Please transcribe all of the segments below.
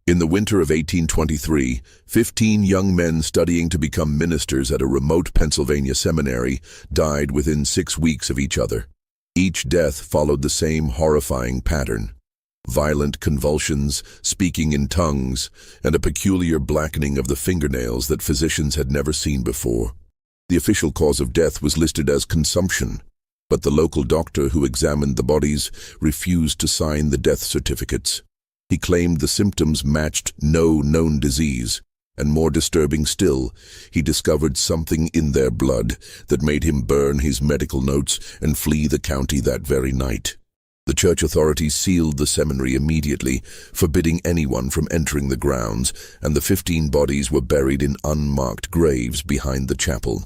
In the winter of 1823, 15 young men studying to become ministers at a remote Pennsylvania seminary died within 6 weeks of each other. Each death followed the same horrifying pattern: violent convulsions, speaking in tongues, and a peculiar blackening of the fingernails that physicians had never seen before. The official cause of death was listed as consumption, but the local doctor who examined the bodies refused to sign the death certificates. He claimed the symptoms matched no known disease, and more disturbing still, he discovered something in their blood that made him burn his medical notes and flee the county that very night. The church authorities sealed the seminary immediately, forbidding anyone from entering the grounds, and the 15 bodies were buried in unmarked graves behind the chapel.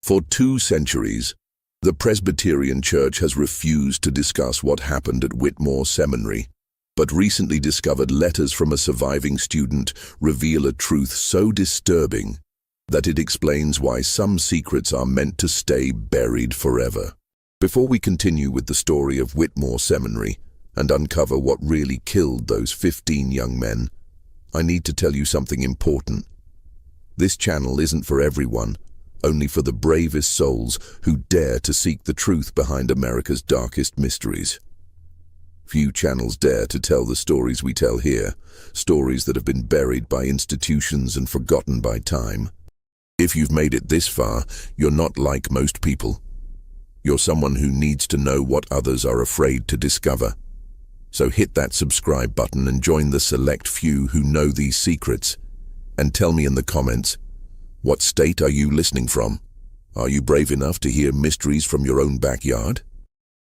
For 2 centuries, the Presbyterian Church has refused to discuss what happened at Whitmore Seminary, but recently discovered letters from a surviving student reveal a truth so disturbing that it explains why some secrets are meant to stay buried forever. Before we continue with the story of Whitmore Seminary and uncover what really killed those 15 young men, I need to tell you something important. This channel isn't for everyone, only for the bravest souls who dare to seek the truth behind America's darkest mysteries. Few channels dare to tell the stories we tell here, stories that have been buried by institutions and forgotten by time. If you've made it this far, you're not like most people. You're someone who needs to know what others are afraid to discover. So hit that subscribe button and join the select few who know these secrets. And tell me in the comments, what state are you listening from? Are you brave enough to hear mysteries from your own backyard?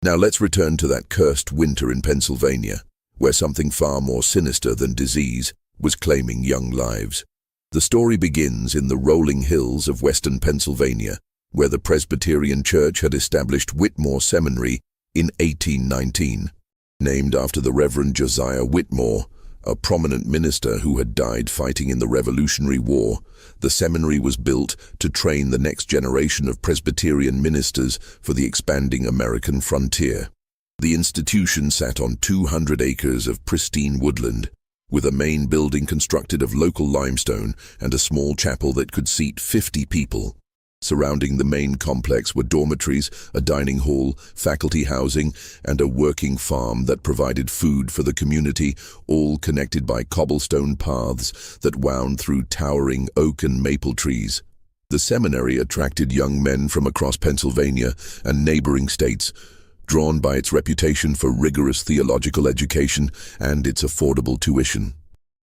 Now let's return to that cursed winter in Pennsylvania, where something far more sinister than disease was claiming young lives. The story begins in the rolling hills of western Pennsylvania, where the Presbyterian Church had established Whitmore Seminary in 1819. Named after the Reverend Josiah Whitmore, a prominent minister who had died fighting in the Revolutionary War, the seminary was built to train the next generation of Presbyterian ministers for the expanding American frontier. The institution sat on 200 acres of pristine woodland, with a main building constructed of local limestone and a small chapel that could seat 50 people. Surrounding the main complex were dormitories, a dining hall, faculty housing, and a working farm that provided food for the community, all connected by cobblestone paths that wound through towering oak and maple trees. The seminary attracted young men from across Pennsylvania and neighboring states, drawn by its reputation for rigorous theological education and its affordable tuition.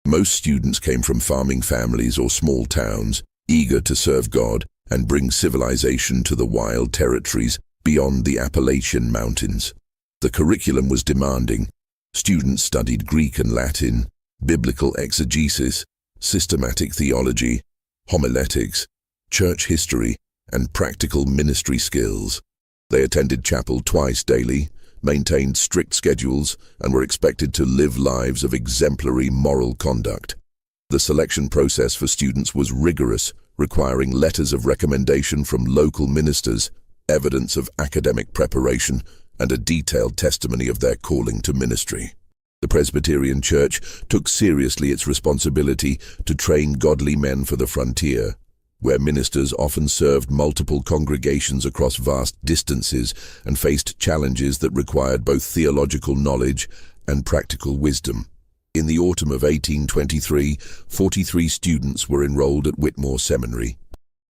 Most students came from farming families or small towns, eager to serve God and bring civilization to the wild territories beyond the Appalachian Mountains. The curriculum was demanding. Students studied Greek and Latin, biblical exegesis, systematic theology, homiletics, church history, and practical ministry skills. They attended chapel twice daily, maintained strict schedules, and were expected to live lives of exemplary moral conduct. The selection process for students was rigorous, requiring letters of recommendation from local ministers, evidence of academic preparation, and a detailed testimony of their calling to ministry. The Presbyterian Church took seriously its responsibility to train godly men for the frontier, where ministers often served multiple congregations across vast distances and faced challenges that required both theological knowledge and practical wisdom. In the autumn of 1823, 43 students were enrolled at Whitmore Seminary.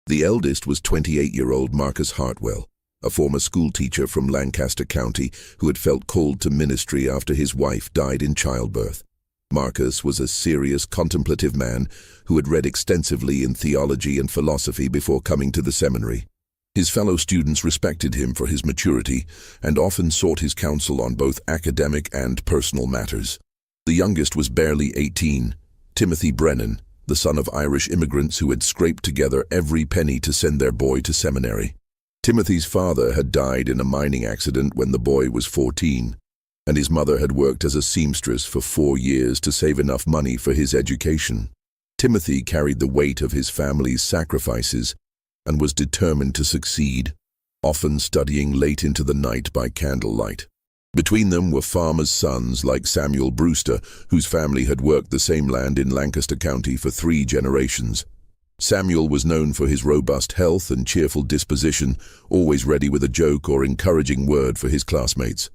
The eldest was 28-year-old Marcus Hartwell, a former schoolteacher from Lancaster County who had felt called to ministry after his wife died in childbirth. Marcus was a serious, contemplative man who had read extensively in theology and philosophy before coming to the seminary. His fellow students respected him for his maturity and often sought his counsel on both academic and personal matters. The youngest was barely 18, Timothy Brennan, the son of Irish immigrants who had scraped together every penny to send their boy to seminary. Timothy's father had died in a mining accident when the boy was 14, and his mother had worked as a seamstress for 4 years to save enough money for his education. Timothy carried the weight of his family's sacrifices and was determined to succeed, often studying late into the night by candlelight. Between them were farmers' sons like Samuel Brewster, whose family had worked the same land in Lancaster County for 3 generations. Samuel was known for his robust health and cheerful disposition, always ready with a joke or encouraging word for his classmates.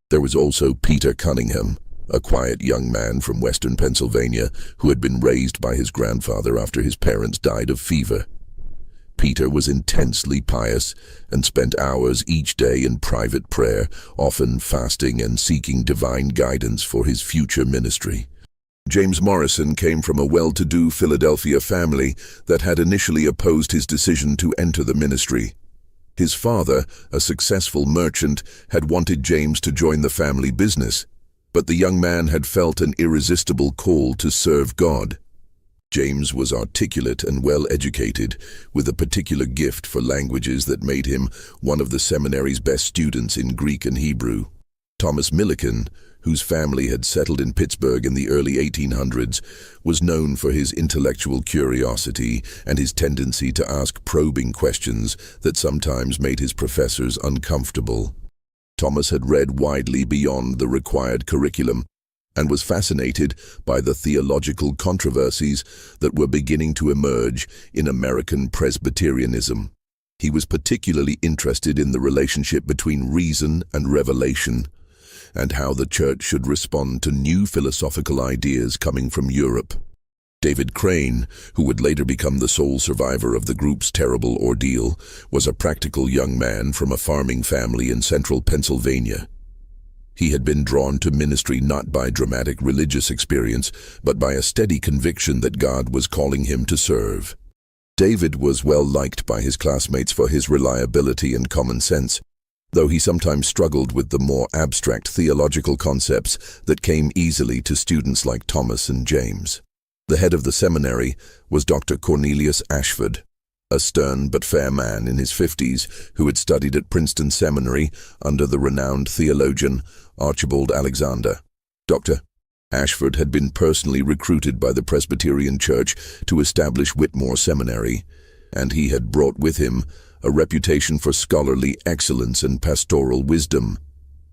There was also Peter Cunningham, a quiet young man from western Pennsylvania who had been raised by his grandfather after his parents died of fever. Peter was intensely pious and spent hours each day in private prayer, often fasting and seeking divine guidance for his future ministry. James Morrison came from a well-to-do Philadelphia family that had initially opposed his decision to enter the ministry. His father, a successful merchant, had wanted James to join the family business, but the young man had felt an irresistible call to serve God. James was articulate and well-educated, with a particular gift for languages that made him one of the seminary's best students in Greek and Hebrew. Thomas Millikan, whose family had settled in Pittsburgh in the early 1800s, was known for his intellectual curiosity and his tendency to ask probing questions that sometimes made his professors uncomfortable. Thomas had read widely beyond the required curriculum and was fascinated by the theological controversies that were beginning to emerge in American Presbyterianism. He was particularly interested in the relationship between reason and revelation, and how the church should respond to new philosophical ideas coming from Europe. David Crane, who would later become the sole survivor of the group's terrible ordeal, was a practical young man from a farming family in central Pennsylvania. He had been drawn to ministry not by dramatic religious experience, but by a steady conviction that God was calling him to serve. David was well liked by his classmates for his reliability and common sense, though he sometimes struggled with the more abstract theological concepts that came easily to students like Thomas and James. The head of the seminary was Dr. Cornelius Ashford, a stern but fair man in his 50s who had studied at Princeton Seminary under the renowned theologian Archibald Alexander. Dr. Ashford had been personally recruited by the Presbyterian Church to establish Whitmore Seminary, and he had brought with him a reputation for scholarly excellence and pastoral wisdom.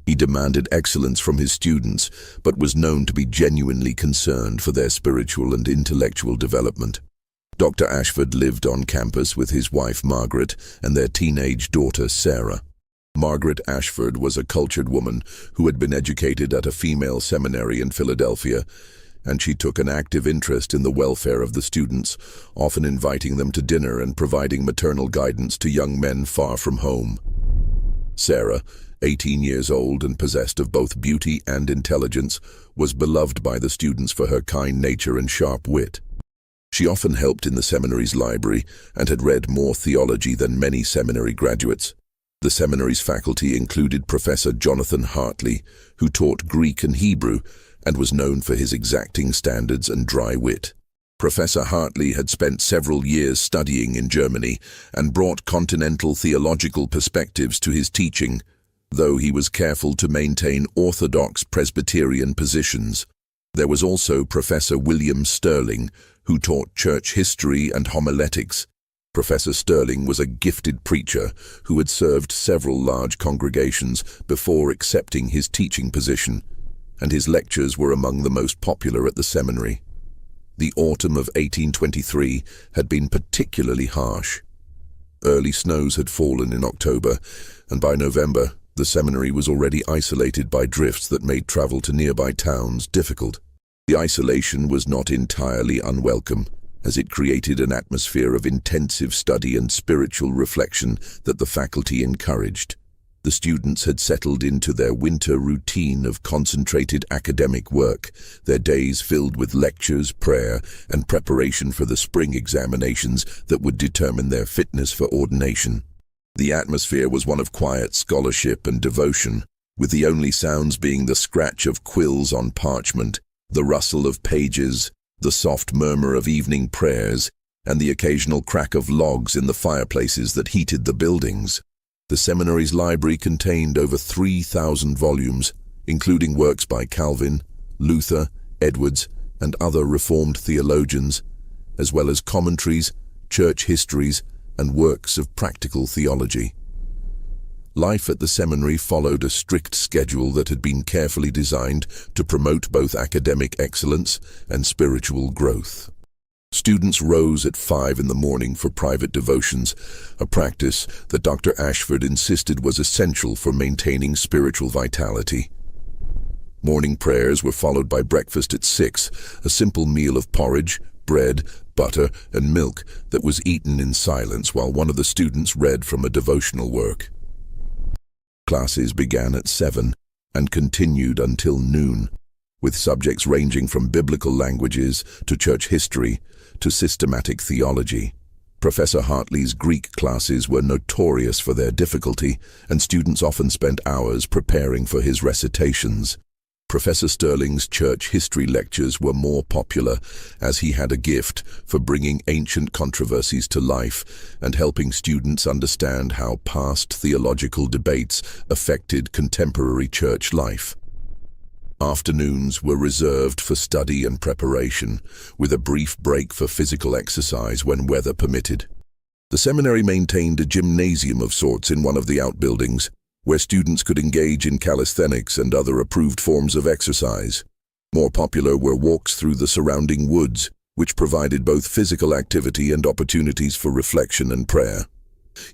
He demanded excellence from his students, but was known to be genuinely concerned for their spiritual and intellectual development. Dr. Ashford lived on campus with his wife Margaret and their teenage daughter Sarah. Margaret Ashford was a cultured woman who had been educated at a female seminary in Philadelphia, and she took an active interest in the welfare of the students, often inviting them to dinner and providing maternal guidance to young men far from home. Sarah, 18 years old and possessed of both beauty and intelligence, was beloved by the students for her kind nature and sharp wit. She often helped in the seminary's library and had read more theology than many seminary graduates. The seminary's faculty included Professor Jonathan Hartley, who taught Greek and Hebrew and was known for his exacting standards and dry wit. Professor Hartley had spent several years studying in Germany and brought continental theological perspectives to his teaching, though he was careful to maintain orthodox Presbyterian positions. There was also Professor William Sterling, who taught church history and homiletics. Professor Sterling was a gifted preacher who had served several large congregations before accepting his teaching position, and his lectures were among the most popular at the seminary. The autumn of 1823 had been particularly harsh. Early snows had fallen in October, and by November, the seminary was already isolated by drifts that made travel to nearby towns difficult. The isolation was not entirely unwelcome, as it created an atmosphere of intensive study and spiritual reflection that the faculty encouraged. The students had settled into their winter routine of concentrated academic work, their days filled with lectures, prayer, and preparation for the spring examinations that would determine their fitness for ordination. The atmosphere was one of quiet scholarship and devotion, with the only sounds being the scratch of quills on parchment, the rustle of pages, the soft murmur of evening prayers, and the occasional crack of logs in the fireplaces that heated the buildings. The seminary's library contained over 3,000 volumes, including works by Calvin, Luther, Edwards, and other Reformed theologians, as well as commentaries, church histories, and works of practical theology. Life at the seminary followed a strict schedule that had been carefully designed to promote both academic excellence and spiritual growth. Students rose at 5 in the morning for private devotions, a practice that Dr. Ashford insisted was essential for maintaining spiritual vitality. Morning prayers were followed by breakfast at 6, a simple meal of porridge, bread, butter, and milk that was eaten in silence while one of the students read from a devotional work. Classes began at 7 and continued until noon, with subjects ranging from biblical languages to church history to systematic theology. Professor Hartley's Greek classes were notorious for their difficulty, and students often spent hours preparing for his recitations. Professor Sterling's church history lectures were more popular, as he had a gift for bringing ancient controversies to life and helping students understand how past theological debates affected contemporary church life. Afternoons were reserved for study and preparation, with a brief break for physical exercise when weather permitted. The seminary maintained a gymnasium of sorts in one of the outbuildings, where students could engage in calisthenics and other approved forms of exercise. More popular were walks through the surrounding woods, which provided both physical activity and opportunities for reflection and prayer.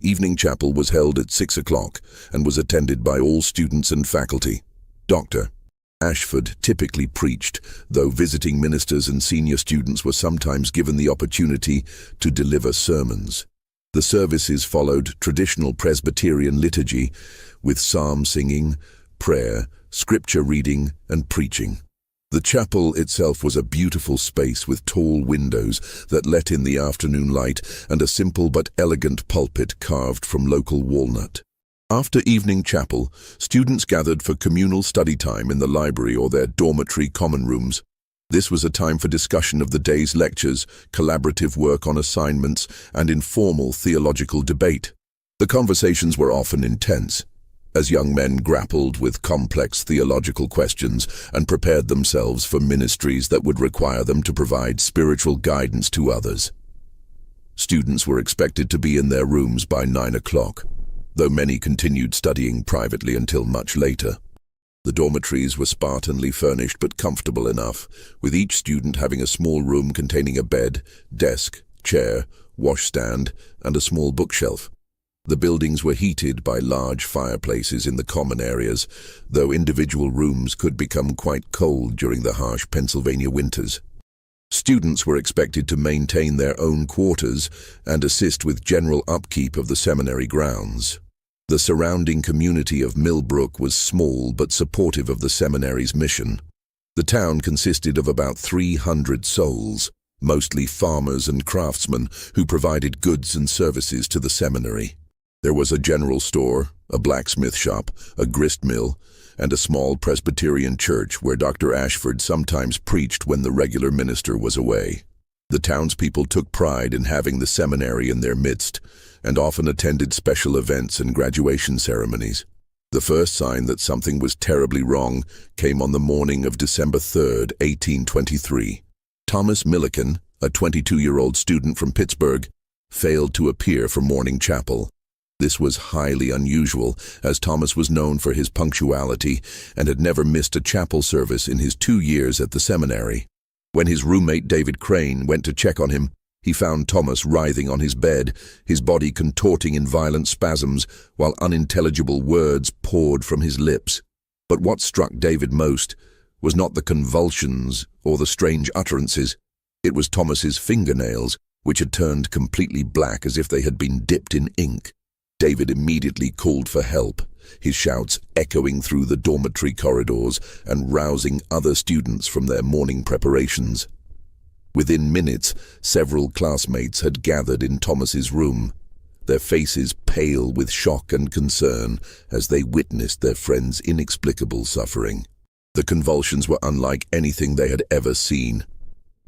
Evening chapel was held at 6 o'clock and was attended by all students and faculty. Dr. Ashford typically preached, though visiting ministers and senior students were sometimes given the opportunity to deliver sermons. The services followed traditional Presbyterian liturgy, with psalm singing, prayer, scripture reading, and preaching. The chapel itself was a beautiful space with tall windows that let in the afternoon light and a simple but elegant pulpit carved from local walnut. After evening chapel, students gathered for communal study time in the library or their dormitory common rooms. This was a time for discussion of the day's lectures, collaborative work on assignments, and informal theological debate. The conversations were often intense, as young men grappled with complex theological questions and prepared themselves for ministries that would require them to provide spiritual guidance to others. Students were expected to be in their rooms by 9 o'clock, though many continued studying privately until much later. The dormitories were spartanly furnished but comfortable enough, with each student having a small room containing a bed, desk, chair, washstand, and a small bookshelf. The buildings were heated by large fireplaces in the common areas, though individual rooms could become quite cold during the harsh Pennsylvania winters. Students were expected to maintain their own quarters and assist with general upkeep of the seminary grounds. The surrounding community of Millbrook was small but supportive of the seminary's mission. The town consisted of about 300 souls, mostly farmers and craftsmen who provided goods and services to the seminary. There was a general store, a blacksmith shop, a grist mill, and a small Presbyterian church where Dr. Ashford sometimes preached when the regular minister was away. The townspeople took pride in having the seminary in their midst and often attended special events and graduation ceremonies. The first sign that something was terribly wrong came on the morning of December 3, 1823. Thomas Milliken, a 22-year-old student from Pittsburgh, failed to appear for morning chapel. This was highly unusual, as Thomas was known for his punctuality and had never missed a chapel service in his 2 years at the seminary. When his roommate David Crane went to check on him, he found Thomas writhing on his bed, his body contorting in violent spasms, while unintelligible words poured from his lips. But what struck David most was not the convulsions or the strange utterances. It was Thomas's fingernails, which had turned completely black as if they had been dipped in ink. David immediately called for help, his shouts echoing through the dormitory corridors and rousing other students from their morning preparations. Within minutes, several classmates had gathered in Thomas's room, their faces pale with shock and concern as they witnessed their friend's inexplicable suffering. The convulsions were unlike anything they had ever seen.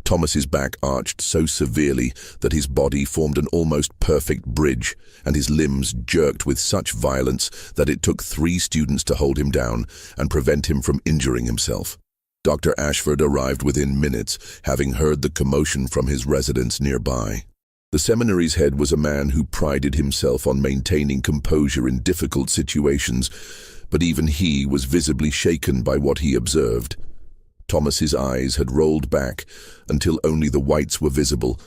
Thomas's back arched so severely that his body formed an almost perfect bridge, and his limbs jerked with such violence that it took 3 students to hold him down and prevent him from injuring himself. Dr. Ashford arrived within minutes, having heard the commotion from his residence nearby. The seminary's head was a man who prided himself on maintaining composure in difficult situations, but even he was visibly shaken by what he observed. Thomas's eyes had rolled back until only the whites were visible,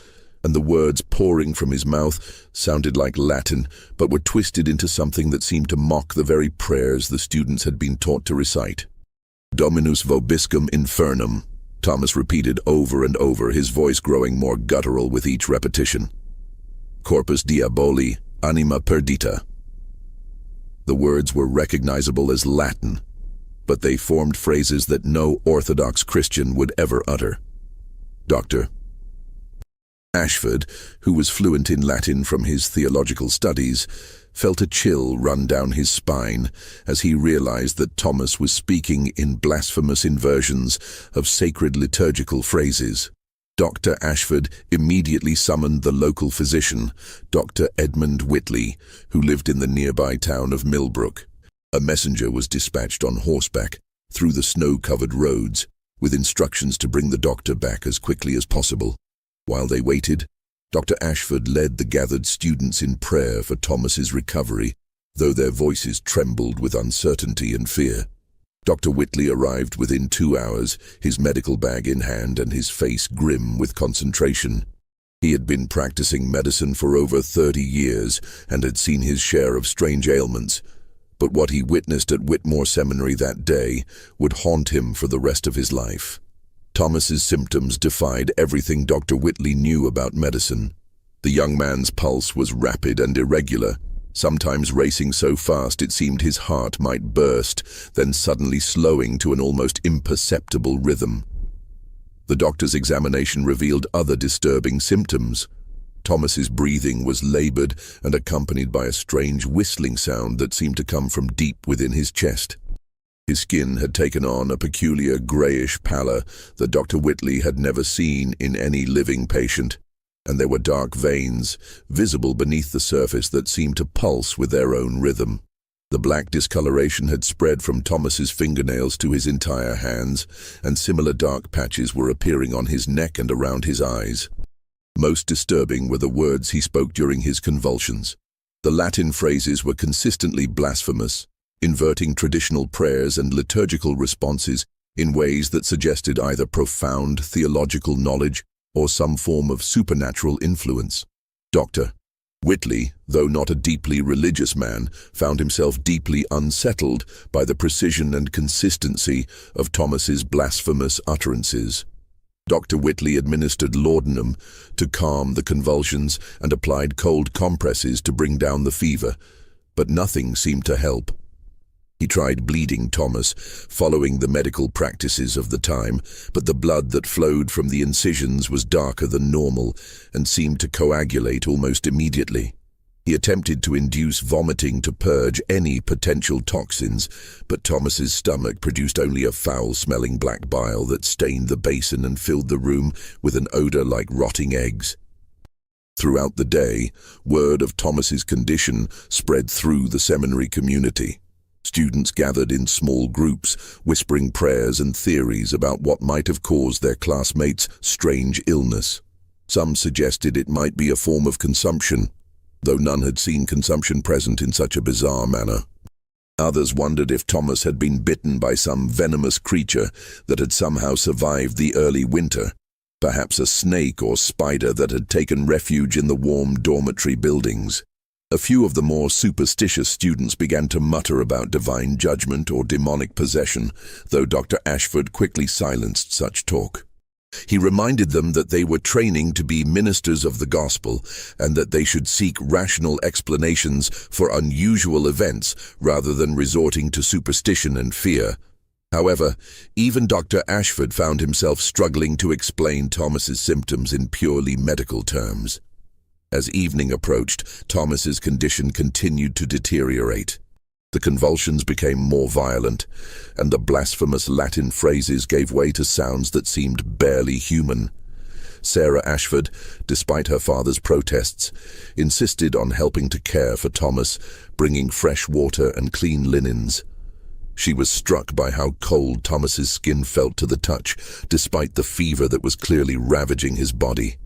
and the words pouring from his mouth sounded like Latin, but were twisted into something that seemed to mock the very prayers the students had been taught to recite. "Dominus vobiscum infernum," Thomas repeated over and over, his voice growing more guttural with each repetition. "Corpus diaboli, anima perdita." The words were recognizable as Latin, but they formed phrases that no Orthodox Christian would ever utter. Dr. Ashford, who was fluent in Latin from his theological studies, felt a chill run down his spine as he realized that Thomas was speaking in blasphemous inversions of sacred liturgical phrases. Dr. Ashford immediately summoned the local physician, Dr. Edmund Whitley, who lived in the nearby town of Millbrook. A messenger was dispatched on horseback through the snow-covered roads, with instructions to bring the doctor back as quickly as possible. While they waited, Dr. Ashford led the gathered students in prayer for Thomas's recovery, though their voices trembled with uncertainty and fear. Dr. Whitley arrived within 2 hours, his medical bag in hand and his face grim with concentration. He had been practicing medicine for over 30 years and had seen his share of strange ailments, but what he witnessed at Whitmore Seminary that day would haunt him for the rest of his life. Thomas's symptoms defied everything Dr. Whitley knew about medicine. The young man's pulse was rapid and irregular, sometimes racing so fast it seemed his heart might burst, then suddenly slowing to an almost imperceptible rhythm. The doctor's examination revealed other disturbing symptoms. Thomas's breathing was labored and accompanied by a strange whistling sound that seemed to come from deep within his chest. His skin had taken on a peculiar grayish pallor that Dr. Whitley had never seen in any living patient, and there were dark veins visible beneath the surface that seemed to pulse with their own rhythm. The black discoloration had spread from Thomas's fingernails to his entire hands, and similar dark patches were appearing on his neck and around his eyes. Most disturbing were the words he spoke during his convulsions. The Latin phrases were consistently blasphemous, inverting traditional prayers and liturgical responses in ways that suggested either profound theological knowledge or some form of supernatural influence. Dr. Whitley, though not a deeply religious man, found himself deeply unsettled by the precision and consistency of Thomas's blasphemous utterances. Dr. Whitley administered laudanum to calm the convulsions and applied cold compresses to bring down the fever, but nothing seemed to help. He tried bleeding Thomas, following the medical practices of the time, but the blood that flowed from the incisions was darker than normal and seemed to coagulate almost immediately. He attempted to induce vomiting to purge any potential toxins, but Thomas's stomach produced only a foul-smelling black bile that stained the basin and filled the room with an odor like rotting eggs. Throughout the day, word of Thomas's condition spread through the seminary community. Students gathered in small groups, whispering prayers and theories about what might have caused their classmates' strange illness. Some suggested it might be a form of consumption, though none had seen consumption present in such a bizarre manner. Others wondered if Thomas had been bitten by some venomous creature that had somehow survived the early winter, perhaps a snake or spider that had taken refuge in the warm dormitory buildings. A few of the more superstitious students began to mutter about divine judgment or demonic possession, though Dr. Ashford quickly silenced such talk. He reminded them that they were training to be ministers of the gospel and that they should seek rational explanations for unusual events rather than resorting to superstition and fear. However, even Dr. Ashford found himself struggling to explain Thomas's symptoms in purely medical terms. As evening approached, Thomas's condition continued to deteriorate. The convulsions became more violent, and the blasphemous Latin phrases gave way to sounds that seemed barely human. Sarah Ashford, despite her father's protests, insisted on helping to care for Thomas, bringing fresh water and clean linens. She was struck by how cold Thomas's skin felt to the touch, despite the fever that was clearly ravaging his body.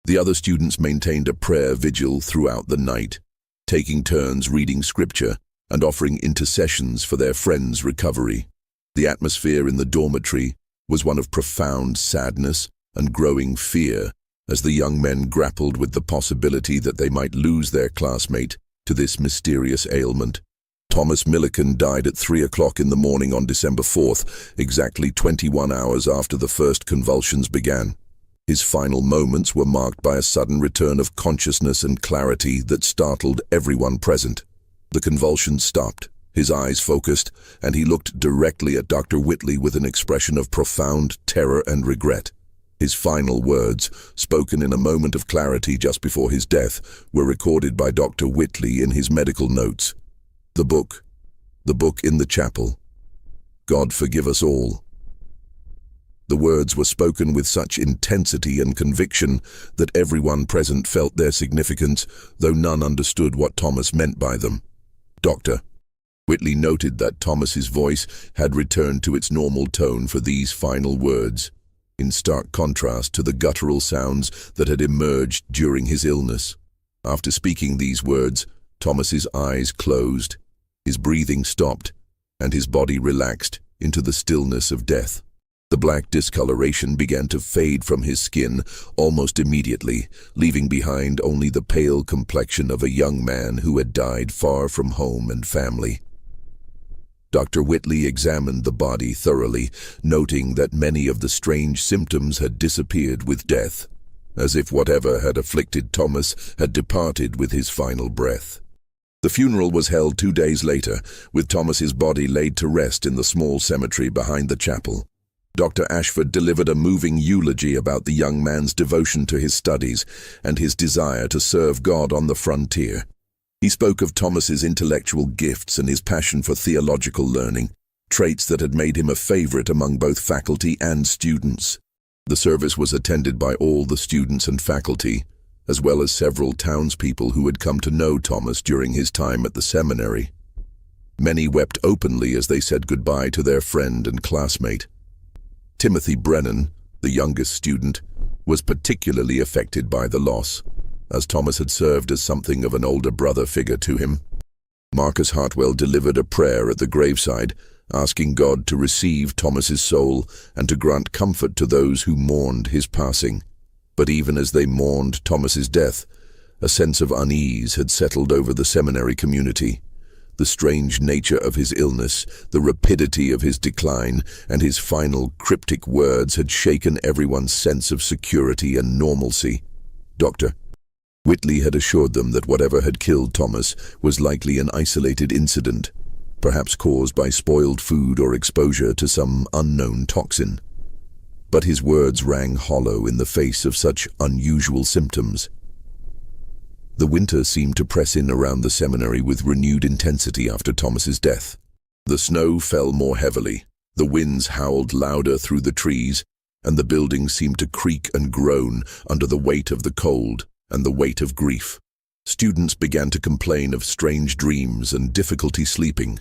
The other students maintained a prayer vigil throughout the night, taking turns reading scripture and offering intercessions for their friends' recovery. The atmosphere in the dormitory was one of profound sadness and growing fear as the young men grappled with the possibility that they might lose their classmate to this mysterious ailment. Thomas Millikan died at 3 o'clock in the morning on December 4th, exactly 21 hours after the first convulsions began. His final moments were marked by a sudden return of consciousness and clarity that startled everyone present. The convulsions stopped, his eyes focused, and he looked directly at Dr. Whitley with an expression of profound terror and regret. His final words, spoken in a moment of clarity just before his death, were recorded by Dr. Whitley in his medical notes. The book in the chapel. God forgive us all. The words were spoken with such intensity and conviction that everyone present felt their significance, though none understood what Thomas meant by them. Dr. Whitley noted that Thomas's voice had returned to its normal tone for these final words, in stark contrast to the guttural sounds that had emerged during his illness. After speaking these words, Thomas's eyes closed, his breathing stopped, and his body relaxed into the stillness of death. The black discoloration began to fade from his skin almost immediately, leaving behind only the pale complexion of a young man who had died far from home and family. Dr. Whitley examined the body thoroughly, noting that many of the strange symptoms had disappeared with death, as if whatever had afflicted Thomas had departed with his final breath. The funeral was held 2 days later, with Thomas's body laid to rest in the small cemetery behind the chapel. Dr. Ashford delivered a moving eulogy about the young man's devotion to his studies and his desire to serve God on the frontier. He spoke of Thomas's intellectual gifts and his passion for theological learning, traits that had made him a favorite among both faculty and students. The service was attended by all the students and faculty, as well as several townspeople who had come to know Thomas during his time at the seminary. Many wept openly as they said goodbye to their friend and classmate. Timothy Brennan, the youngest student, was particularly affected by the loss, as Thomas had served as something of an older brother figure to him. Marcus Hartwell delivered a prayer at the graveside, asking God to receive Thomas's soul and to grant comfort to those who mourned his passing. But even as they mourned Thomas's death, a sense of unease had settled over the seminary community. The strange nature of his illness, the rapidity of his decline, and his final cryptic words had shaken everyone's sense of security and normalcy. Dr. Whitley had assured them that whatever had killed Thomas was likely an isolated incident, perhaps caused by spoiled food or exposure to some unknown toxin. But his words rang hollow in the face of such unusual symptoms. The winter seemed to press in around the seminary with renewed intensity after Thomas's death. The snow fell more heavily, the winds howled louder through the trees, and the buildings seemed to creak and groan under the weight of the cold and the weight of grief. Students began to complain of strange dreams and difficulty sleeping.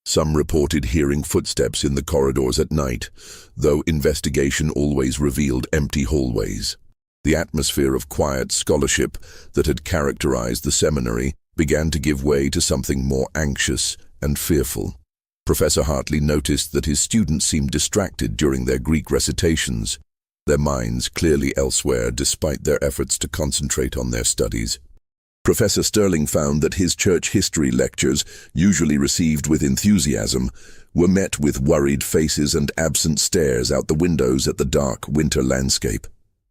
Some reported hearing footsteps in the corridors at night, though investigation always revealed empty hallways. The atmosphere of quiet scholarship that had characterized the seminary began to give way to something more anxious and fearful. Professor Hartley noticed that his students seemed distracted during their Greek recitations, their minds clearly elsewhere despite their efforts to concentrate on their studies. Professor Sterling found that his church history lectures, usually received with enthusiasm, were met with worried faces and absent stares out the windows at the dark winter landscape.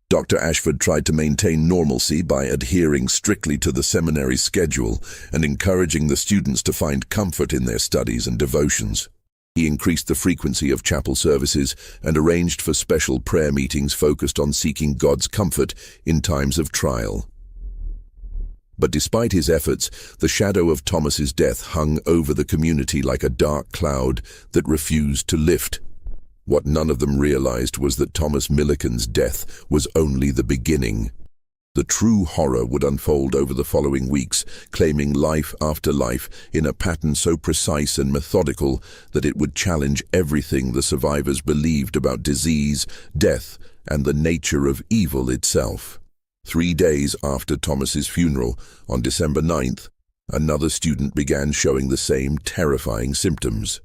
Dr. Ashford tried to maintain normalcy by adhering strictly to the seminary's schedule and encouraging the students to find comfort in their studies and devotions. He increased the frequency of chapel services and arranged for special prayer meetings focused on seeking God's comfort in times of trial. But despite his efforts, the shadow of Thomas's death hung over the community like a dark cloud that refused to lift. What none of them realized was that Thomas Millikan's death was only the beginning. The true horror would unfold over the following weeks, claiming life after life in a pattern so precise and methodical that it would challenge everything the survivors believed about disease, death, and the nature of evil itself. 3 days after Thomas's funeral, on December 9th, another student began showing the same terrifying symptoms.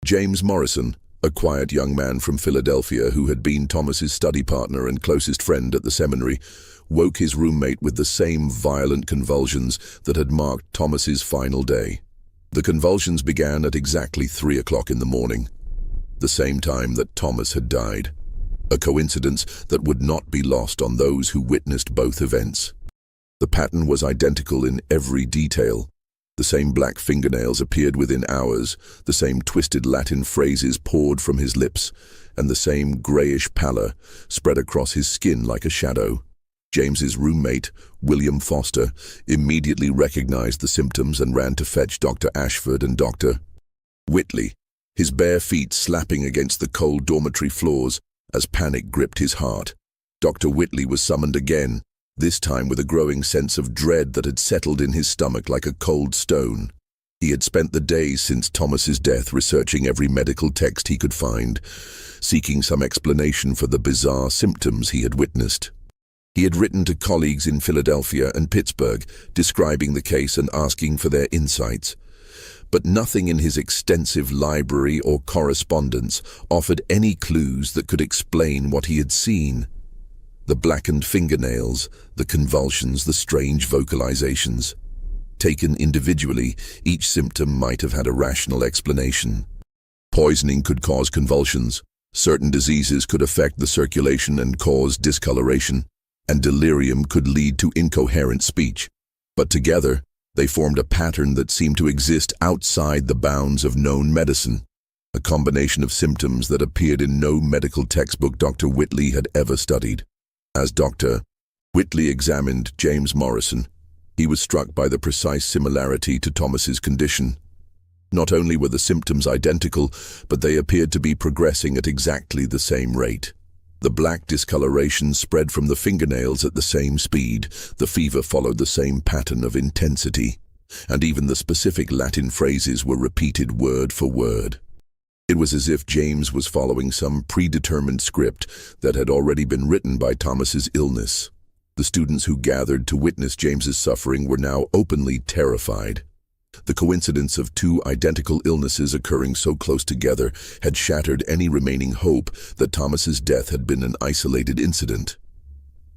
James Morrison, a quiet young man from Philadelphia who had been Thomas's study partner and closest friend at the seminary, woke his roommate with the same violent convulsions that had marked Thomas's final day. The convulsions began at exactly 3 o'clock in the morning, the same time that Thomas had died. A coincidence that would not be lost on those who witnessed both events. The pattern was identical in every detail. The same black fingernails appeared within hours, the same twisted Latin phrases poured from his lips, and the same grayish pallor spread across his skin like a shadow. James's roommate, William Foster, immediately recognized the symptoms and ran to fetch Dr. Ashford and Dr. Whitley, his bare feet slapping against the cold dormitory floors as panic gripped his heart. Dr. Whitley was summoned again, this time with a growing sense of dread that had settled in his stomach like a cold stone. He had spent the days since Thomas's death researching every medical text he could find, seeking some explanation for the bizarre symptoms he had witnessed. He had written to colleagues in Philadelphia and Pittsburgh, describing the case and asking for their insights. But nothing in his extensive library or correspondence offered any clues that could explain what he had seen. The blackened fingernails, the convulsions, the strange vocalizations. Taken individually, each symptom might have had a rational explanation. Poisoning could cause convulsions, certain diseases could affect the circulation and cause discoloration, and delirium could lead to incoherent speech. But together, they formed a pattern that seemed to exist outside the bounds of known medicine, a combination of symptoms that appeared in no medical textbook Dr. Whitley had ever studied. As Dr. Whitley examined James Morrison, he was struck by the precise similarity to Thomas's condition. Not only were the symptoms identical, but they appeared to be progressing at exactly the same rate. The black discoloration spread from the fingernails at the same speed, the fever followed the same pattern of intensity, and even the specific Latin phrases were repeated word for word. It was as if James was following some predetermined script that had already been written by Thomas's illness. The students who gathered to witness James's suffering were now openly terrified. The coincidence of two identical illnesses occurring so close together had shattered any remaining hope that Thomas's death had been an isolated incident.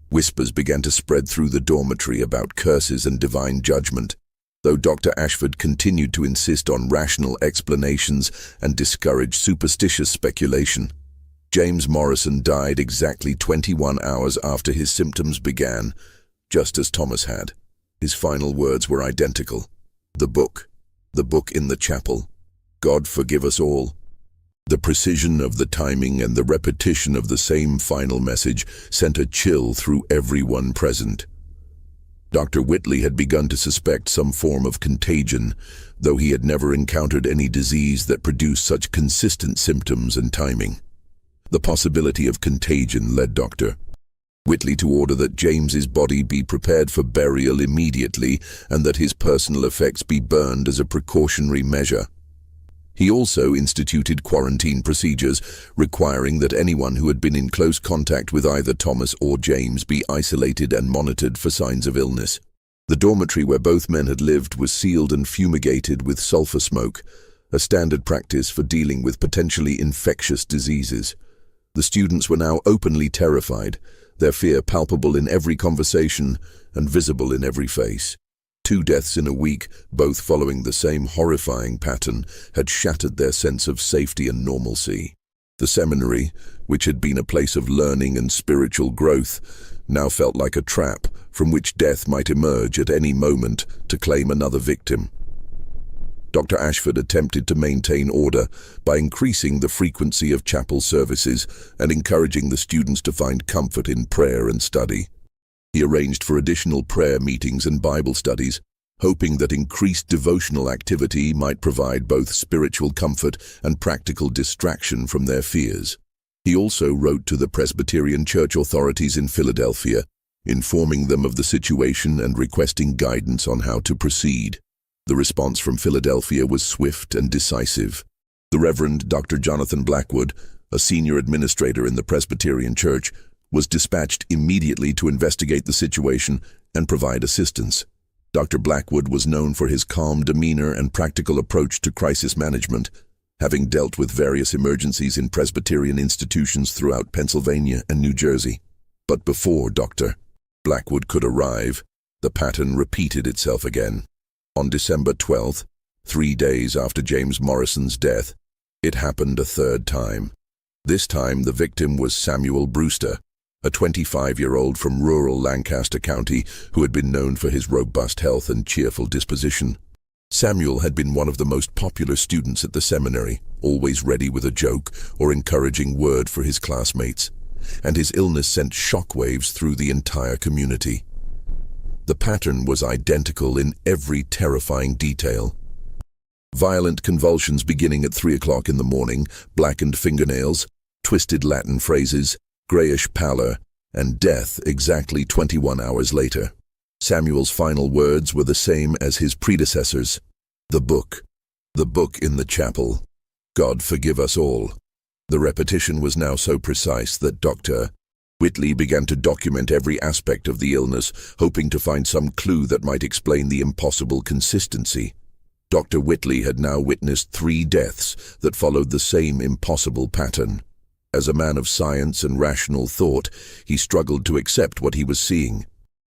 Whispers began to spread through the dormitory about curses and divine judgment, though Dr. Ashford continued to insist on rational explanations and discourage superstitious speculation. James Morrison died exactly 21 hours after his symptoms began, just as Thomas had. His final words were identical. The book in the chapel. God forgive us all. The precision of the timing and the repetition of the same final message sent a chill through everyone present. Dr. Whitley had begun to suspect some form of contagion, though he had never encountered any disease that produced such consistent symptoms and timing. The possibility of contagion led Dr. Whitley to order that James's body be prepared for burial immediately and that his personal effects be burned as a precautionary measure. He also instituted quarantine procedures, requiring that anyone who had been in close contact with either Thomas or James be isolated and monitored for signs of illness. The dormitory where both men had lived was sealed and fumigated with sulfur smoke, a standard practice for dealing with potentially infectious diseases. The students were now openly terrified, their fear palpable in every conversation and visible in every face. 2 deaths in a week, both following the same horrifying pattern, had shattered their sense of safety and normalcy. The seminary, which had been a place of learning and spiritual growth, now felt like a trap from which death might emerge at any moment to claim another victim. Dr. Ashford attempted to maintain order by increasing the frequency of chapel services and encouraging the students to find comfort in prayer and study. He arranged for additional prayer meetings and Bible studies, hoping that increased devotional activity might provide both spiritual comfort and practical distraction from their fears. He also wrote to the Presbyterian church authorities in Philadelphia, informing them of the situation and requesting guidance on how to proceed. The response from Philadelphia was swift and decisive. The Reverend Dr. Jonathan Blackwood, a senior administrator in the Presbyterian Church, was dispatched immediately to investigate the situation and provide assistance. Dr. Blackwood was known for his calm demeanor and practical approach to crisis management, having dealt with various emergencies in Presbyterian institutions throughout Pennsylvania and New Jersey. But before Dr. Blackwood could arrive, the pattern repeated itself again. On December 12th, 3 days after James Morrison's death, it happened a third time. This time the victim was Samuel Brewster, a 25-year-old from rural Lancaster County who had been known for his robust health and cheerful disposition. Samuel had been one of the most popular students at the seminary, always ready with a joke or encouraging word for his classmates, and his illness sent shockwaves through the entire community. The pattern was identical in every terrifying detail. Violent convulsions beginning at 3 o'clock in the morning, blackened fingernails, twisted Latin phrases, grayish pallor, and death exactly 21 hours later. Samuel's final words were the same as his predecessors. The book in the chapel. God forgive us all. The repetition was now so precise that Dr. Whitley began to document every aspect of the illness, hoping to find some clue that might explain the impossible consistency. Dr. Whitley had now witnessed 3 deaths that followed the same impossible pattern. As a man of science and rational thought, he struggled to accept what he was seeing.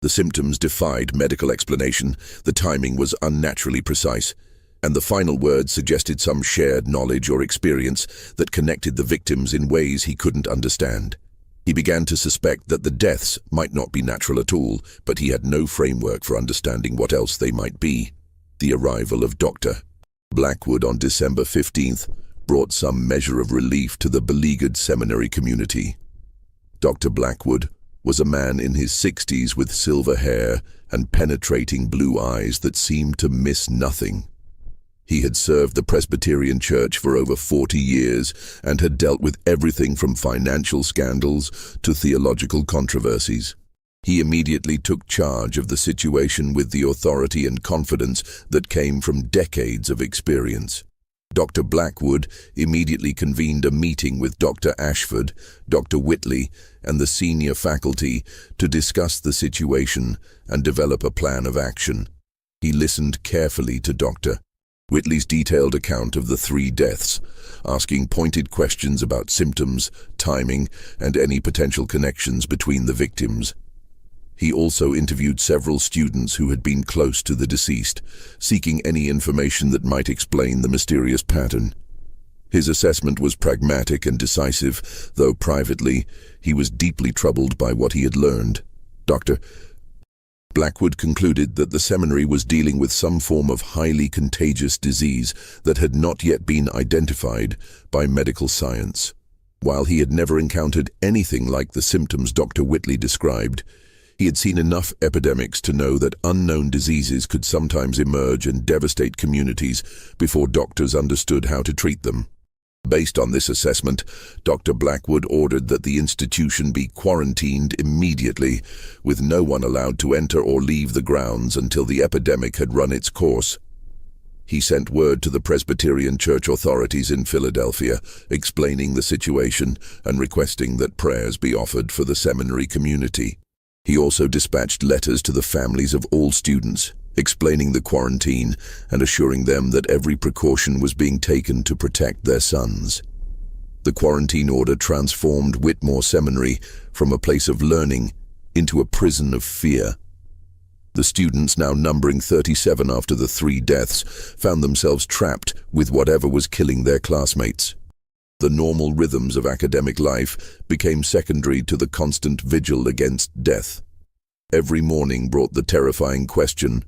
The symptoms defied medical explanation, the timing was unnaturally precise, and the final words suggested some shared knowledge or experience that connected the victims in ways he couldn't understand. He began to suspect that the deaths might not be natural at all, but he had no framework for understanding what else they might be. The arrival of Dr. Blackwood on December 15th brought some measure of relief to the beleaguered seminary community. Dr. Blackwood was a man in his 60s with silver hair and penetrating blue eyes that seemed to miss nothing. He had served the Presbyterian Church for over 40 years and had dealt with everything from financial scandals to theological controversies. He immediately took charge of the situation with the authority and confidence that came from decades of experience. Dr. Blackwood immediately convened a meeting with Dr. Ashford, Dr. Whitley, and the senior faculty to discuss the situation and develop a plan of action. He listened carefully to Dr. Whitley's detailed account of the 3 deaths, asking pointed questions about symptoms, timing, and any potential connections between the victims. He also interviewed several students who had been close to the deceased, seeking any information that might explain the mysterious pattern. His assessment was pragmatic and decisive, though privately, he was deeply troubled by what he had learned. Dr. Blackwood concluded that the seminary was dealing with some form of highly contagious disease that had not yet been identified by medical science. While he had never encountered anything like the symptoms Dr. Whitley described, he had seen enough epidemics to know that unknown diseases could sometimes emerge and devastate communities before doctors understood how to treat them. Based on this assessment, Dr. Blackwood ordered that the institution be quarantined immediately, with no one allowed to enter or leave the grounds until the epidemic had run its course. He sent word to the Presbyterian Church authorities in Philadelphia, explaining the situation and requesting that prayers be offered for the seminary community. He also dispatched letters to the families of all students, explaining the quarantine and assuring them that every precaution was being taken to protect their sons. The quarantine order transformed Whitmore Seminary from a place of learning into a prison of fear. The students, now numbering 37 after the 3 deaths, found themselves trapped with whatever was killing their classmates. The normal rhythms of academic life became secondary to the constant vigil against death. Every morning brought the terrifying question,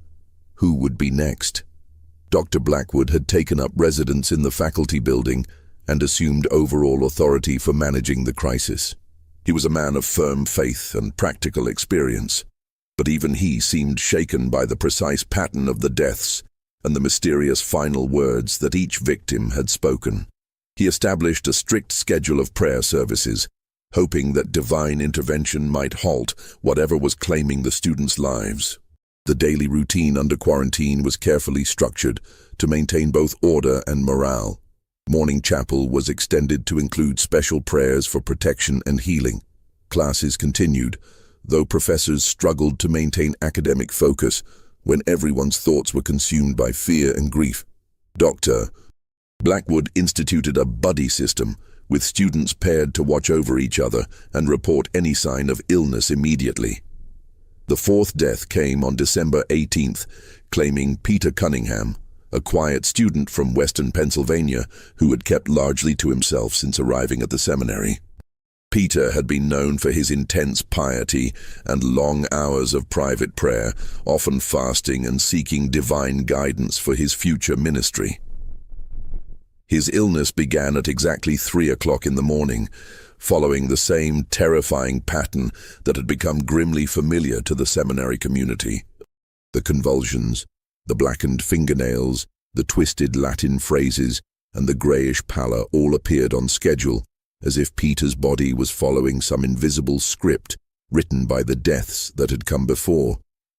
who would be next? Dr. Blackwood had taken up residence in the faculty building and assumed overall authority for managing the crisis. He was a man of firm faith and practical experience, but even he seemed shaken by the precise pattern of the deaths and the mysterious final words that each victim had spoken. He established a strict schedule of prayer services, hoping that divine intervention might halt whatever was claiming the students' lives. The daily routine under quarantine was carefully structured to maintain both order and morale. Morning chapel was extended to include special prayers for protection and healing. Classes continued, though professors struggled to maintain academic focus when everyone's thoughts were consumed by fear and grief. Dr. Blackwood instituted a buddy system, with students paired to watch over each other and report any sign of illness immediately. The fourth death came on December 18th, claiming Peter Cunningham, a quiet student from western Pennsylvania who had kept largely to himself since arriving at the seminary. Peter had been known for his intense piety and long hours of private prayer, often fasting and seeking divine guidance for his future ministry. His illness began at exactly 3 o'clock in the morning, following the same terrifying pattern that had become grimly familiar to the seminary community. The convulsions, the blackened fingernails, the twisted Latin phrases, and the grayish pallor all appeared on schedule, as if Peter's body was following some invisible script written by the deaths that had come before.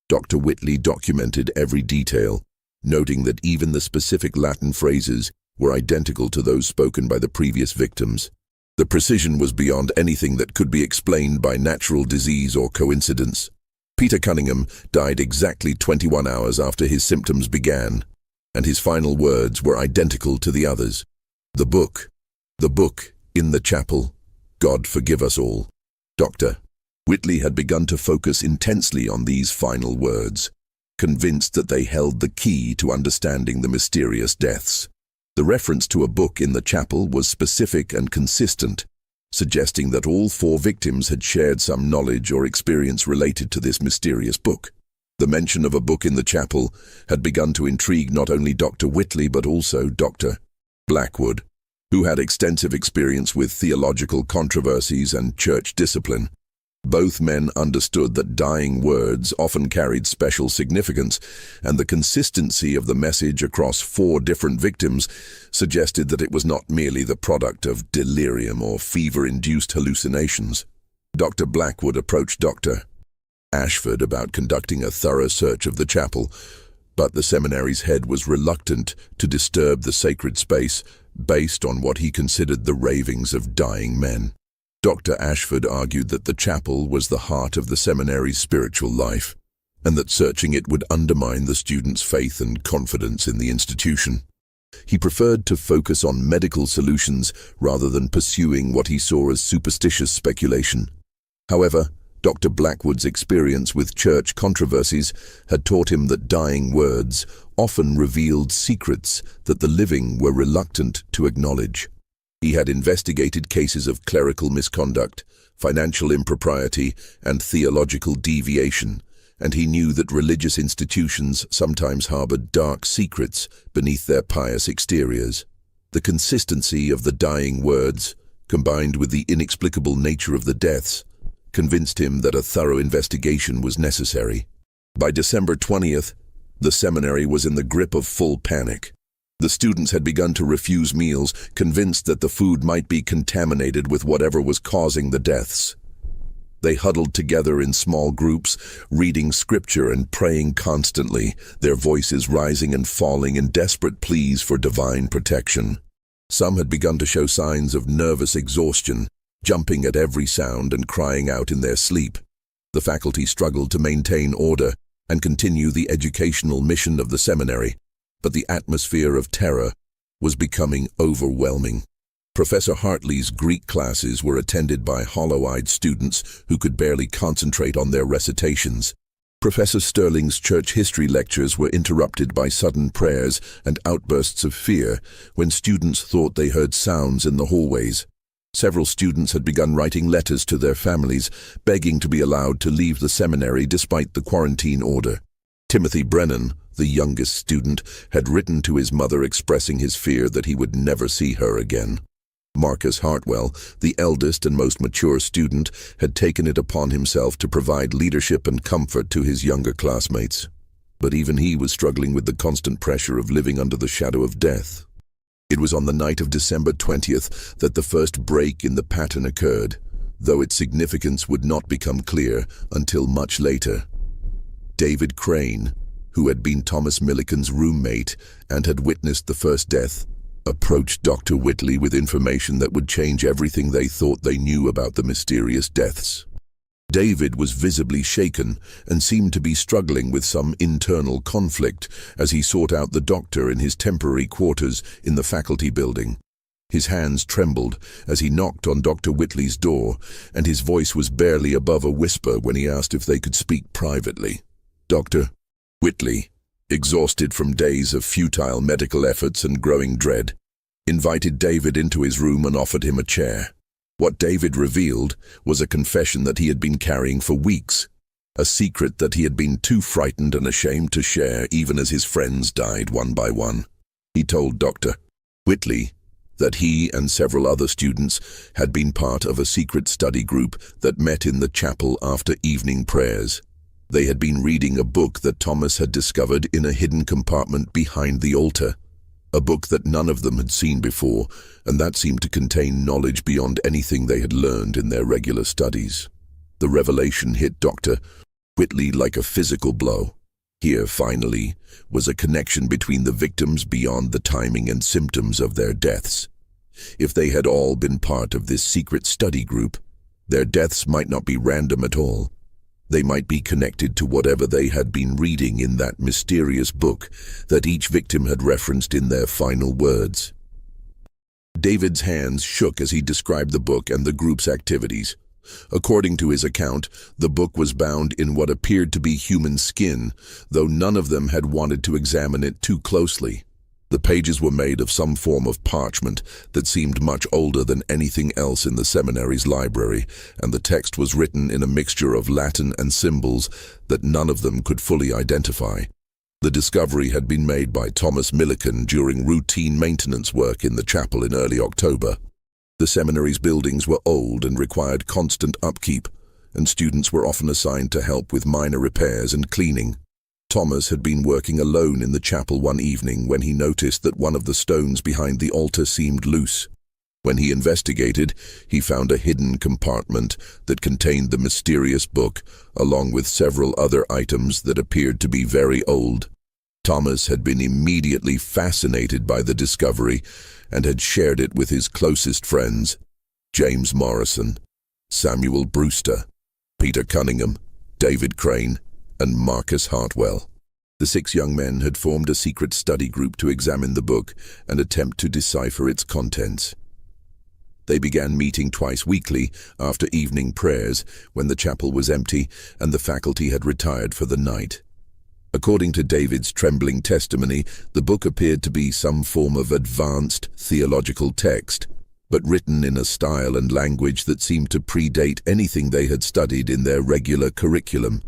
Dr. Whitley documented every detail, noting that even the specific Latin phrases were identical to those spoken by the previous victims. The precision was beyond anything that could be explained by natural disease or coincidence. Peter Cunningham died exactly 21 hours after his symptoms began, and his final words were identical to the others. The book, in the chapel, God forgive us all. Dr. Whitley had begun to focus intensely on these final words, convinced that they held the key to understanding the mysterious deaths. The reference to a book in the chapel was specific and consistent, suggesting that all 4 victims had shared some knowledge or experience related to this mysterious book. The mention of a book in the chapel had begun to intrigue not only Dr. Whitley but also Dr. Blackwood, who had extensive experience with theological controversies and church discipline. Both men understood that dying words often carried special significance, and the consistency of the message across 4 different victims suggested that it was not merely the product of delirium or fever-induced hallucinations. Dr. Blackwood approached Dr. Ashford about conducting a thorough search of the chapel, but the seminary's head was reluctant to disturb the sacred space based on what he considered the ravings of dying men. Dr. Ashford argued that the chapel was the heart of the seminary's spiritual life, and that searching it would undermine the students' faith and confidence in the institution. He preferred to focus on medical solutions rather than pursuing what he saw as superstitious speculation. However, Dr. Blackwood's experience with church controversies had taught him that dying words often revealed secrets that the living were reluctant to acknowledge. He had investigated cases of clerical misconduct, financial impropriety, and theological deviation, and he knew that religious institutions sometimes harbored dark secrets beneath their pious exteriors. The consistency of the dying words, combined with the inexplicable nature of the deaths, convinced him that a thorough investigation was necessary. By December 20th, the seminary was in the grip of full panic. The students had begun to refuse meals, convinced that the food might be contaminated with whatever was causing the deaths. They huddled together in small groups, reading scripture and praying constantly, their voices rising and falling in desperate pleas for divine protection. Some had begun to show signs of nervous exhaustion, jumping at every sound and crying out in their sleep. The faculty struggled to maintain order and continue the educational mission of the seminary, but the atmosphere of terror was becoming overwhelming. Professor Hartley's Greek classes were attended by hollow-eyed students who could barely concentrate on their recitations. Professor Sterling's church history lectures were interrupted by sudden prayers and outbursts of fear when students thought they heard sounds in the hallways. Several students had begun writing letters to their families, begging to be allowed to leave the seminary despite the quarantine order. Timothy Brennan, the youngest student, had written to his mother expressing his fear that he would never see her again. Marcus Hartwell, the eldest and most mature student, had taken it upon himself to provide leadership and comfort to his younger classmates. But even he was struggling with the constant pressure of living under the shadow of death. It was on the night of December 20th that the first break in the pattern occurred, though its significance would not become clear until much later. David Crane, who had been Thomas Milliken's roommate and had witnessed the first death, approached Dr. Whitley with information that would change everything they thought they knew about the mysterious deaths. David was visibly shaken and seemed to be struggling with some internal conflict as he sought out the doctor in his temporary quarters in the faculty building. His hands trembled as he knocked on Dr. Whitley's door, and his voice was barely above a whisper when he asked if they could speak privately. Dr. Whitley, exhausted from days of futile medical efforts and growing dread, invited David into his room and offered him a chair. What David revealed was a confession that he had been carrying for weeks, a secret that he had been too frightened and ashamed to share even as his friends died one by one. He told Dr. Whitley that he and several other students had been part of a secret study group that met in the chapel after evening prayers. They had been reading a book that Thomas had discovered in a hidden compartment behind the altar, a book that none of them had seen before, and that seemed to contain knowledge beyond anything they had learned in their regular studies. The revelation hit Dr. Whitley like a physical blow. Here, finally, was a connection between the victims beyond the timing and symptoms of their deaths. If they had all been part of this secret study group, their deaths might not be random at all. They might be connected to whatever they had been reading in that mysterious book that each victim had referenced in their final words. David's hands shook as he described the book and the group's activities. According to his account, the book was bound in what appeared to be human skin, though none of them had wanted to examine it too closely. The pages were made of some form of parchment that seemed much older than anything else in the seminary's library, and the text was written in a mixture of Latin and symbols that none of them could fully identify. The discovery had been made by Thomas Millikan during routine maintenance work in the chapel in early October. The seminary's buildings were old and required constant upkeep, and students were often assigned to help with minor repairs and cleaning. Thomas had been working alone in the chapel one evening when he noticed that one of the stones behind the altar seemed loose. When he investigated, he found a hidden compartment that contained the mysterious book, along with several other items that appeared to be very old. Thomas had been immediately fascinated by the discovery and had shared it with his closest friends, James Morrison, Samuel Brewster, Peter Cunningham, David Crane, and Marcus Hartwell. The 6 young men had formed a secret study group to examine the book and attempt to decipher its contents. They began meeting twice weekly after evening prayers when the chapel was empty and the faculty had retired for the night. According to David's trembling testimony, the book appeared to be some form of advanced theological text, but written in a style and language that seemed to predate anything they had studied in their regular curriculum.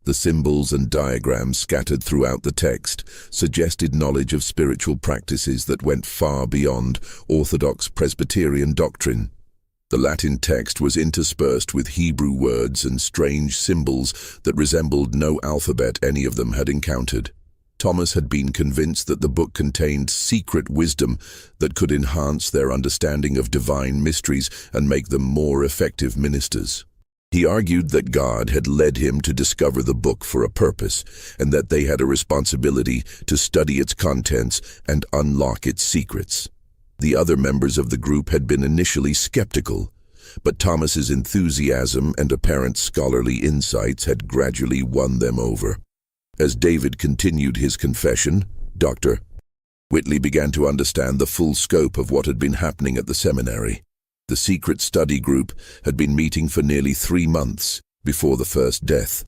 The symbols and diagrams scattered throughout the text suggested knowledge of spiritual practices that went far beyond orthodox Presbyterian doctrine. The Latin text was interspersed with Hebrew words and strange symbols that resembled no alphabet any of them had encountered. Thomas had been convinced that the book contained secret wisdom that could enhance their understanding of divine mysteries and make them more effective ministers. He argued that God had led him to discover the book for a purpose, and that they had a responsibility to study its contents and unlock its secrets. The other members of the group had been initially skeptical, but Thomas's enthusiasm and apparent scholarly insights had gradually won them over. As David continued his confession, Dr. Whitley began to understand the full scope of what had been happening at the seminary. The secret study group had been meeting for nearly 3 months before the first death,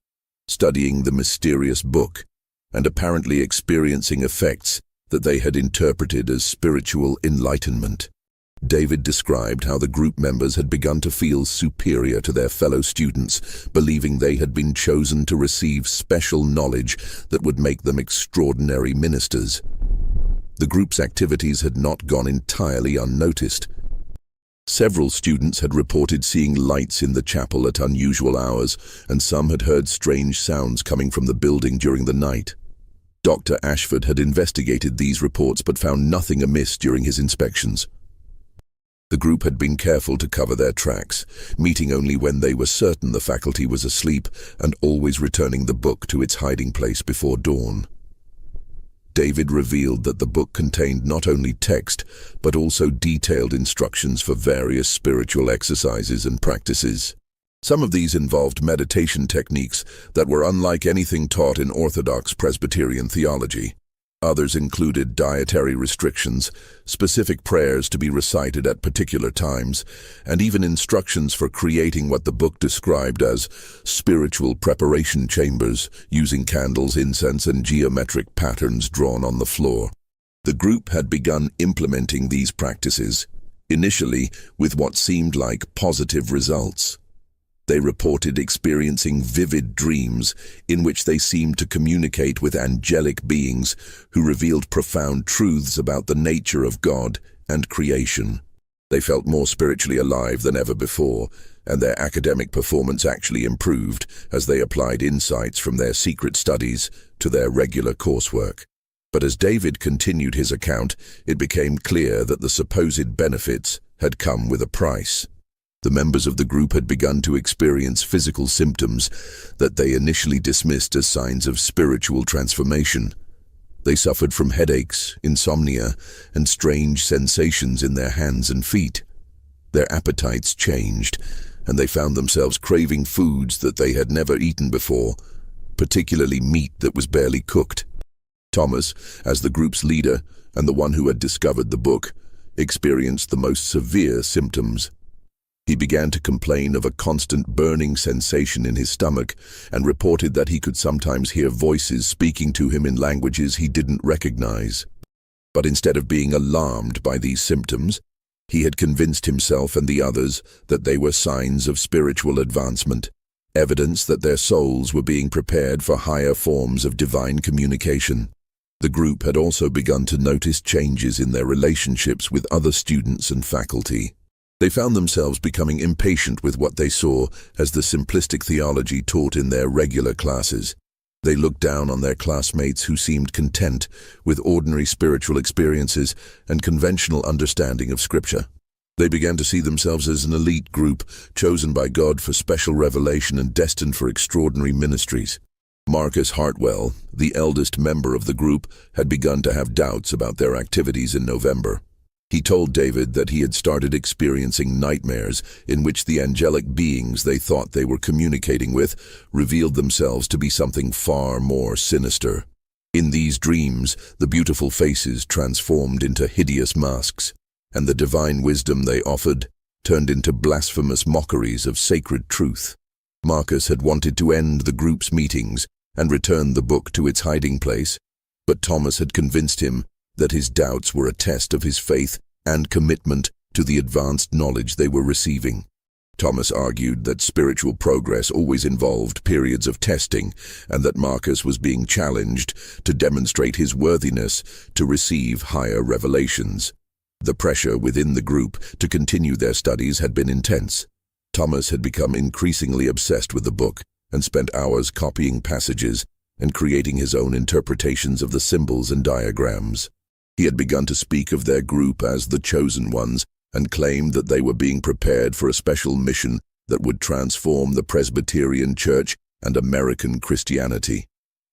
studying the mysterious book and apparently experiencing effects that they had interpreted as spiritual enlightenment. David described how the group members had begun to feel superior to their fellow students, believing they had been chosen to receive special knowledge that would make them extraordinary ministers. The group's activities had not gone entirely unnoticed. Several students had reported seeing lights in the chapel at unusual hours, and some had heard strange sounds coming from the building during the night. Dr. Ashford had investigated these reports but found nothing amiss during his inspections. The group had been careful to cover their tracks, meeting only when they were certain the faculty was asleep and always returning the book to its hiding place before dawn. David revealed that the book contained not only text, but also detailed instructions for various spiritual exercises and practices. Some of these involved meditation techniques that were unlike anything taught in Orthodox Presbyterian theology. Others included dietary restrictions, specific prayers to be recited at particular times, and even instructions for creating what the book described as spiritual preparation chambers, using candles, incense, and geometric patterns drawn on the floor. The group had begun implementing these practices, initially with what seemed like positive results. They reported experiencing vivid dreams in which they seemed to communicate with angelic beings who revealed profound truths about the nature of God and creation. They felt more spiritually alive than ever before, and their academic performance actually improved as they applied insights from their secret studies to their regular coursework. But as David continued his account, it became clear that the supposed benefits had come with a price. The members of the group had begun to experience physical symptoms that they initially dismissed as signs of spiritual transformation. They suffered from headaches, insomnia, and strange sensations in their hands and feet. Their appetites changed, and they found themselves craving foods that they had never eaten before, particularly meat that was barely cooked. Thomas, as the group's leader and the one who had discovered the book, experienced the most severe symptoms. He began to complain of a constant burning sensation in his stomach and reported that he could sometimes hear voices speaking to him in languages he didn't recognize. But instead of being alarmed by these symptoms, he had convinced himself and the others that they were signs of spiritual advancement, evidence that their souls were being prepared for higher forms of divine communication. The group had also begun to notice changes in their relationships with other students and faculty. They found themselves becoming impatient with what they saw as the simplistic theology taught in their regular classes. They looked down on their classmates who seemed content with ordinary spiritual experiences and conventional understanding of Scripture. They began to see themselves as an elite group, chosen by God for special revelation and destined for extraordinary ministries. Marcus Hartwell, the eldest member of the group, had begun to have doubts about their activities in November. He told David that he had started experiencing nightmares in which the angelic beings they thought they were communicating with revealed themselves to be something far more sinister. In these dreams, the beautiful faces transformed into hideous masks, and the divine wisdom they offered turned into blasphemous mockeries of sacred truth. Marcus had wanted to end the group's meetings and return the book to its hiding place, but Thomas had convinced him that his doubts were a test of his faith and commitment to the advanced knowledge they were receiving. Thomas argued that spiritual progress always involved periods of testing, and that Marcus was being challenged to demonstrate his worthiness to receive higher revelations. The pressure within the group to continue their studies had been intense. Thomas had become increasingly obsessed with the book and spent hours copying passages and creating his own interpretations of the symbols and diagrams. He had begun to speak of their group as the chosen ones and claimed that they were being prepared for a special mission that would transform the Presbyterian Church and American Christianity.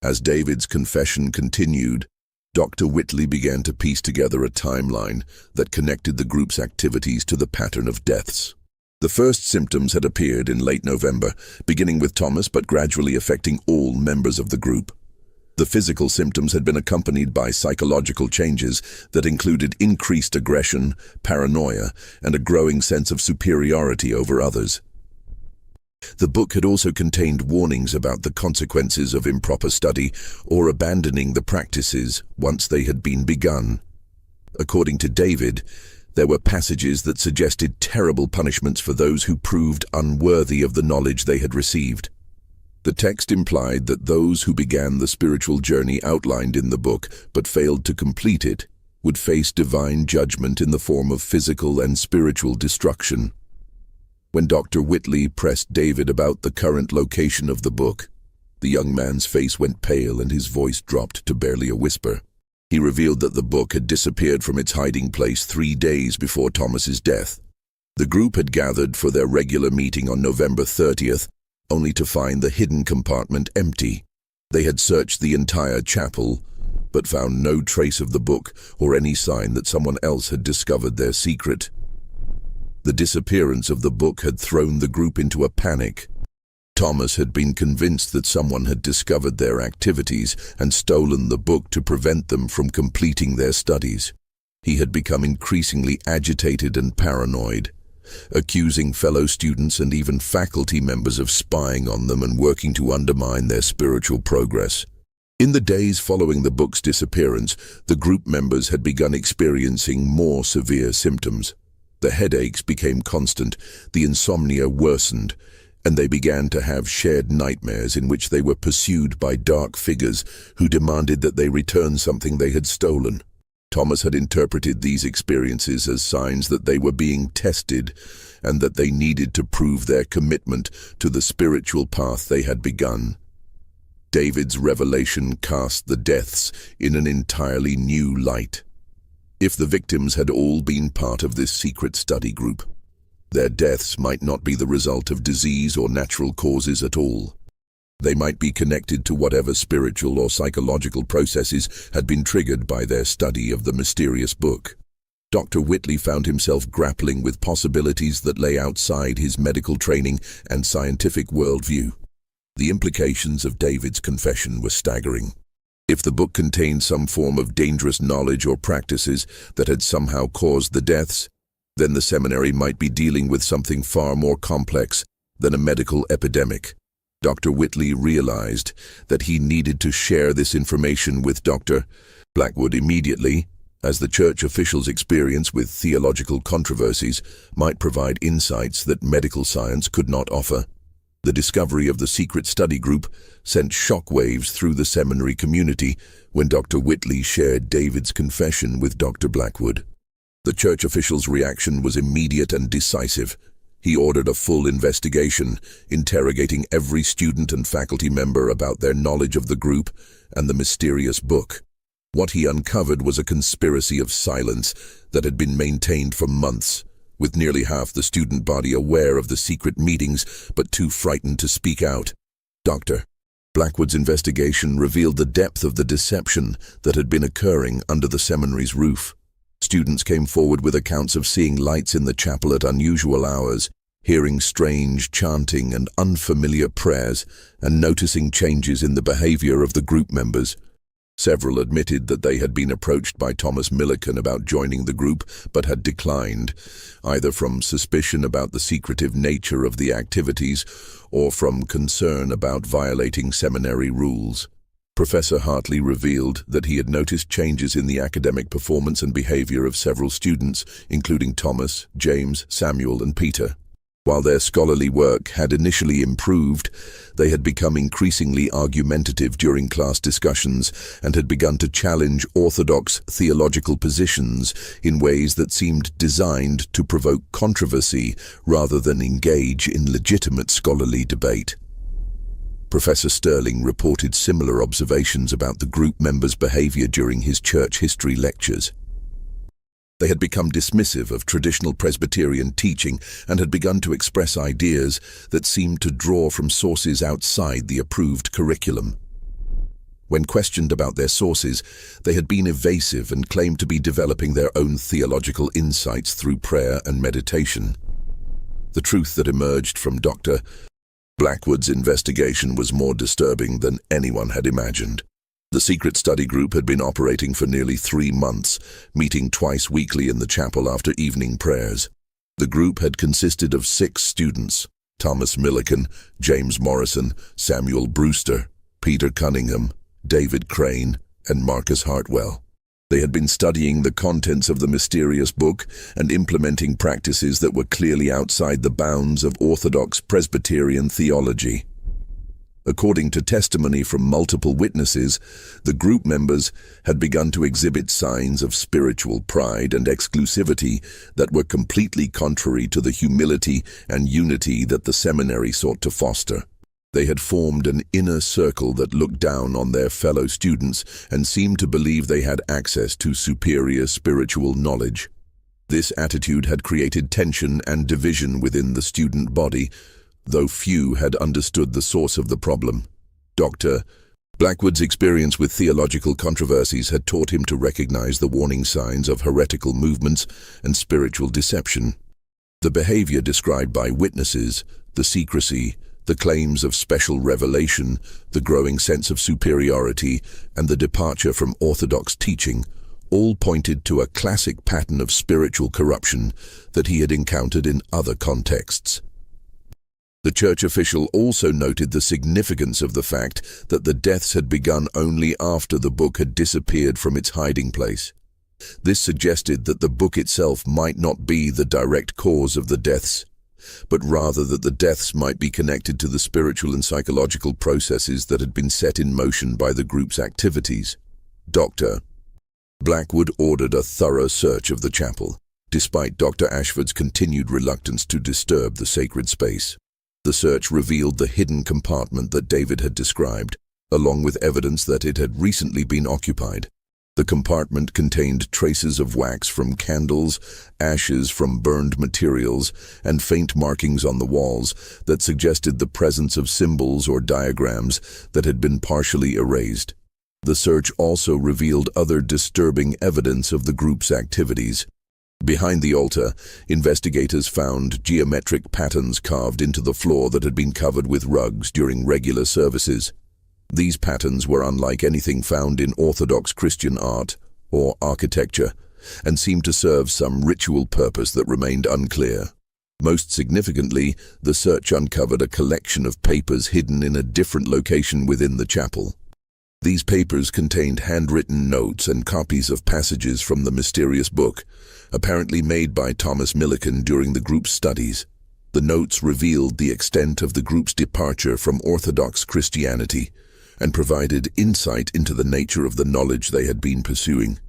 As David's confession continued, Dr. Whitley began to piece together a timeline that connected the group's activities to the pattern of deaths. The first symptoms had appeared in late November, beginning with Thomas but gradually affecting all members of the group. The physical symptoms had been accompanied by psychological changes that included increased aggression, paranoia, and a growing sense of superiority over others. The book had also contained warnings about the consequences of improper study or abandoning the practices once they had been begun. According to David, there were passages that suggested terrible punishments for those who proved unworthy of the knowledge they had received. The text implied that those who began the spiritual journey outlined in the book but failed to complete it would face divine judgment in the form of physical and spiritual destruction. When Dr. Whitley pressed David about the current location of the book, the young man's face went pale and his voice dropped to barely a whisper. He revealed that the book had disappeared from its hiding place 3 days before Thomas's death. The group had gathered for their regular meeting on November 30th, only to find the hidden compartment empty. They had searched the entire chapel, but found no trace of the book or any sign that someone else had discovered their secret. The disappearance of the book had thrown the group into a panic. Thomas had been convinced that someone had discovered their activities and stolen the book to prevent them from completing their studies. He had become increasingly agitated and paranoid, accusing fellow students and even faculty members of spying on them and working to undermine their spiritual progress. In the days following the book's disappearance, the group members had begun experiencing more severe symptoms. The headaches became constant, the insomnia worsened, and they began to have shared nightmares in which they were pursued by dark figures who demanded that they return something they had stolen. Thomas had interpreted these experiences as signs that they were being tested and that they needed to prove their commitment to the spiritual path they had begun. David's revelation cast the deaths in an entirely new light. If the victims had all been part of this secret study group, their deaths might not be the result of disease or natural causes at all. They might be connected to whatever spiritual or psychological processes had been triggered by their study of the mysterious book. Dr. Whitley found himself grappling with possibilities that lay outside his medical training and scientific worldview. The implications of David's confession were staggering. If the book contained some form of dangerous knowledge or practices that had somehow caused the deaths, then the seminary might be dealing with something far more complex than a medical epidemic. Dr. Whitley realized that he needed to share this information with Dr. Blackwood immediately, as the church officials' experience with theological controversies might provide insights that medical science could not offer. The discovery of the secret study group sent shockwaves through the seminary community when Dr. Whitley shared David's confession with Dr. Blackwood. The church official's reaction was immediate and decisive. He ordered a full investigation, interrogating every student and faculty member about their knowledge of the group and the mysterious book. What he uncovered was a conspiracy of silence that had been maintained for months, with nearly half the student body aware of the secret meetings but too frightened to speak out. Dr. Blackwood's investigation revealed the depth of the deception that had been occurring under the seminary's roof. Students came forward with accounts of seeing lights in the chapel at unusual hours, hearing strange chanting and unfamiliar prayers, and noticing changes in the behavior of the group members. Several admitted that they had been approached by Thomas Millikan about joining the group but had declined, either from suspicion about the secretive nature of the activities or from concern about violating seminary rules. Professor Hartley revealed that he had noticed changes in the academic performance and behavior of several students, including Thomas, James, Samuel, and Peter. While their scholarly work had initially improved, they had become increasingly argumentative during class discussions and had begun to challenge orthodox theological positions in ways that seemed designed to provoke controversy rather than engage in legitimate scholarly debate. Professor Sterling reported similar observations about the group members' behavior during his church history lectures. They had become dismissive of traditional Presbyterian teaching and had begun to express ideas that seemed to draw from sources outside the approved curriculum. When questioned about their sources, they had been evasive and claimed to be developing their own theological insights through prayer and meditation. The truth that emerged from Dr. Blackwood's investigation was more disturbing than anyone had imagined. The secret study group had been operating for nearly 3 months, meeting twice weekly in the chapel after evening prayers. The group had consisted of 6 students: Thomas Millikan, James Morrison, Samuel Brewster, Peter Cunningham, David Crane, and Marcus Hartwell. They had been studying the contents of the mysterious book and implementing practices that were clearly outside the bounds of Orthodox Presbyterian theology. According to testimony from multiple witnesses, the group members had begun to exhibit signs of spiritual pride and exclusivity that were completely contrary to the humility and unity that the seminary sought to foster. They had formed an inner circle that looked down on their fellow students and seemed to believe they had access to superior spiritual knowledge. This attitude had created tension and division within the student body, though few had understood the source of the problem. Dr. Blackwood's experience with theological controversies had taught him to recognize the warning signs of heretical movements and spiritual deception. The behavior described by witnesses, the secrecy, the claims of special revelation, the growing sense of superiority, and the departure from orthodox teaching all pointed to a classic pattern of spiritual corruption that he had encountered in other contexts. The church official also noted the significance of the fact that the deaths had begun only after the book had disappeared from its hiding place. This suggested that the book itself might not be the direct cause of the deaths, but rather that the deaths might be connected to the spiritual and psychological processes that had been set in motion by the group's activities. Dr. Blackwood ordered a thorough search of the chapel, despite Dr. Ashford's continued reluctance to disturb the sacred space. The search revealed the hidden compartment that David had described, along with evidence that it had recently been occupied. The compartment contained traces of wax from candles, ashes from burned materials, and faint markings on the walls that suggested the presence of symbols or diagrams that had been partially erased. The search also revealed other disturbing evidence of the group's activities. Behind the altar, investigators found geometric patterns carved into the floor that had been covered with rugs during regular services. These patterns were unlike anything found in Orthodox Christian art or architecture, and seemed to serve some ritual purpose that remained unclear. Most significantly, the search uncovered a collection of papers hidden in a different location within the chapel. These papers contained handwritten notes and copies of passages from the mysterious book, apparently made by Thomas Millikan during the group's studies. The notes revealed the extent of the group's departure from Orthodox Christianity and provided insight into the nature of the knowledge they had been pursuing.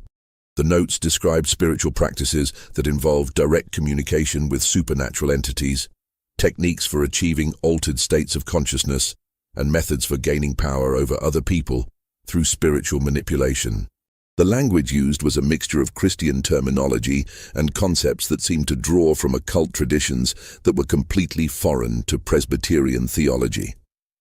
The notes described spiritual practices that involved direct communication with supernatural entities, techniques for achieving altered states of consciousness, and methods for gaining power over other people through spiritual manipulation. The language used was a mixture of Christian terminology and concepts that seemed to draw from occult traditions that were completely foreign to Presbyterian theology.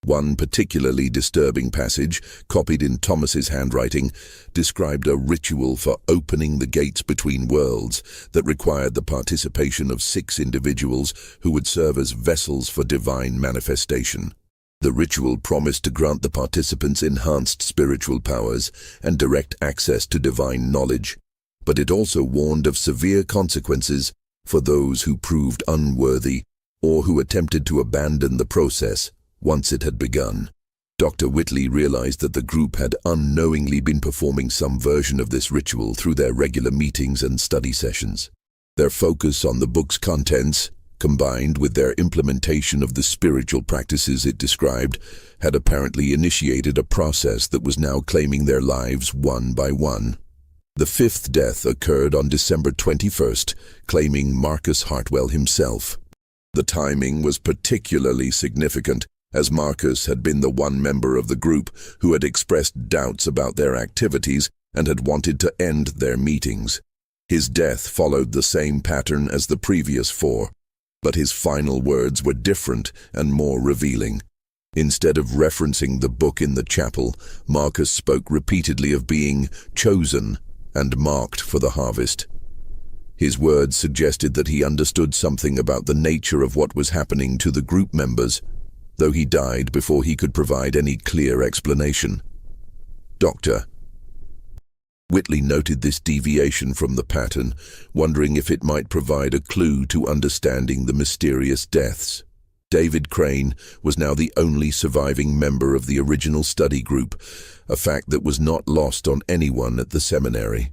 One particularly disturbing passage, copied in Thomas's handwriting, described a ritual for opening the gates between worlds that required the participation of 6 individuals who would serve as vessels for divine manifestation. The ritual promised to grant the participants enhanced spiritual powers and direct access to divine knowledge, but it also warned of severe consequences for those who proved unworthy or who attempted to abandon the process once it had begun. Dr. Whitley realized that the group had unknowingly been performing some version of this ritual through their regular meetings and study sessions. Their focus on the book's contents, combined with their implementation of the spiritual practices it described, had apparently initiated a process that was now claiming their lives one by one. The 5th death occurred on December 21st, claiming Marcus Hartwell himself. The timing was particularly significant, as Marcus had been the one member of the group who had expressed doubts about their activities and had wanted to end their meetings. His death followed the same pattern as the previous 4, but his final words were different and more revealing. Instead of referencing the book in the chapel, Marcus spoke repeatedly of being chosen and marked for the harvest. His words suggested that he understood something about the nature of what was happening to the group members, though he died before he could provide any clear explanation. Dr. Whitley noted this deviation from the pattern, wondering if it might provide a clue to understanding the mysterious deaths. David Crane was now the only surviving member of the original study group, a fact that was not lost on anyone at the seminary.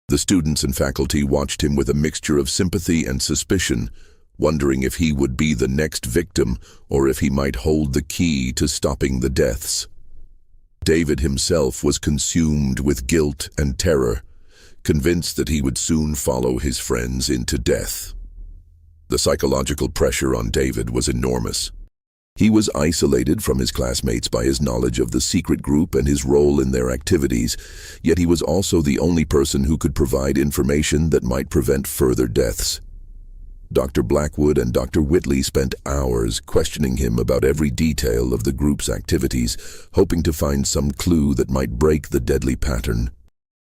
The students and faculty watched him with a mixture of sympathy and suspicion, wondering if he would be the next victim or if he might hold the key to stopping the deaths. David himself was consumed with guilt and terror, convinced that he would soon follow his friends into death. The psychological pressure on David was enormous. He was isolated from his classmates by his knowledge of the secret group and his role in their activities, yet he was also the only person who could provide information that might prevent further deaths. Dr. Blackwood and Dr. Whitley spent hours questioning him about every detail of the group's activities, hoping to find some clue that might break the deadly pattern.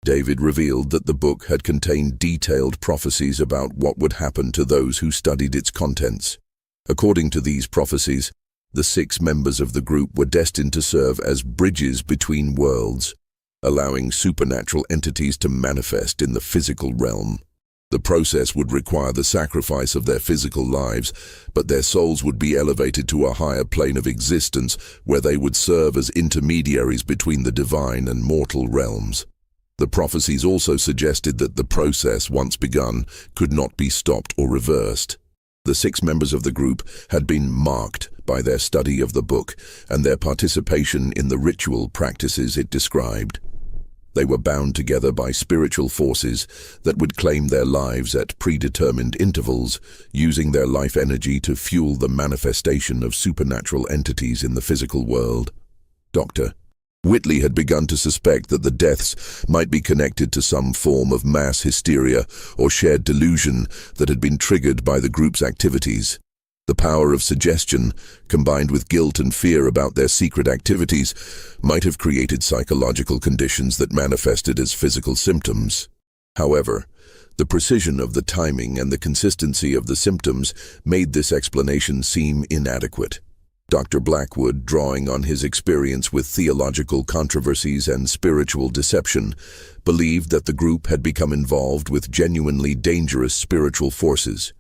David revealed that the book had contained detailed prophecies about what would happen to those who studied its contents. According to these prophecies, the 6 members of the group were destined to serve as bridges between worlds, allowing supernatural entities to manifest in the physical realm. The process would require the sacrifice of their physical lives, but their souls would be elevated to a higher plane of existence where they would serve as intermediaries between the divine and mortal realms. The prophecies also suggested that the process, once begun, could not be stopped or reversed. The 6 members of the group had been marked by their study of the book and their participation in the ritual practices it described. They were bound together by spiritual forces that would claim their lives at predetermined intervals, using their life energy to fuel the manifestation of supernatural entities in the physical world. Dr. Whitley had begun to suspect that the deaths might be connected to some form of mass hysteria or shared delusion that had been triggered by the group's activities. The power of suggestion, combined with guilt and fear about their secret activities, might have created psychological conditions that manifested as physical symptoms. However, the precision of the timing and the consistency of the symptoms made this explanation seem inadequate. Dr. Blackwood, drawing on his experience with theological controversies and spiritual deception, believed that the group had become involved with genuinely dangerous spiritual forces.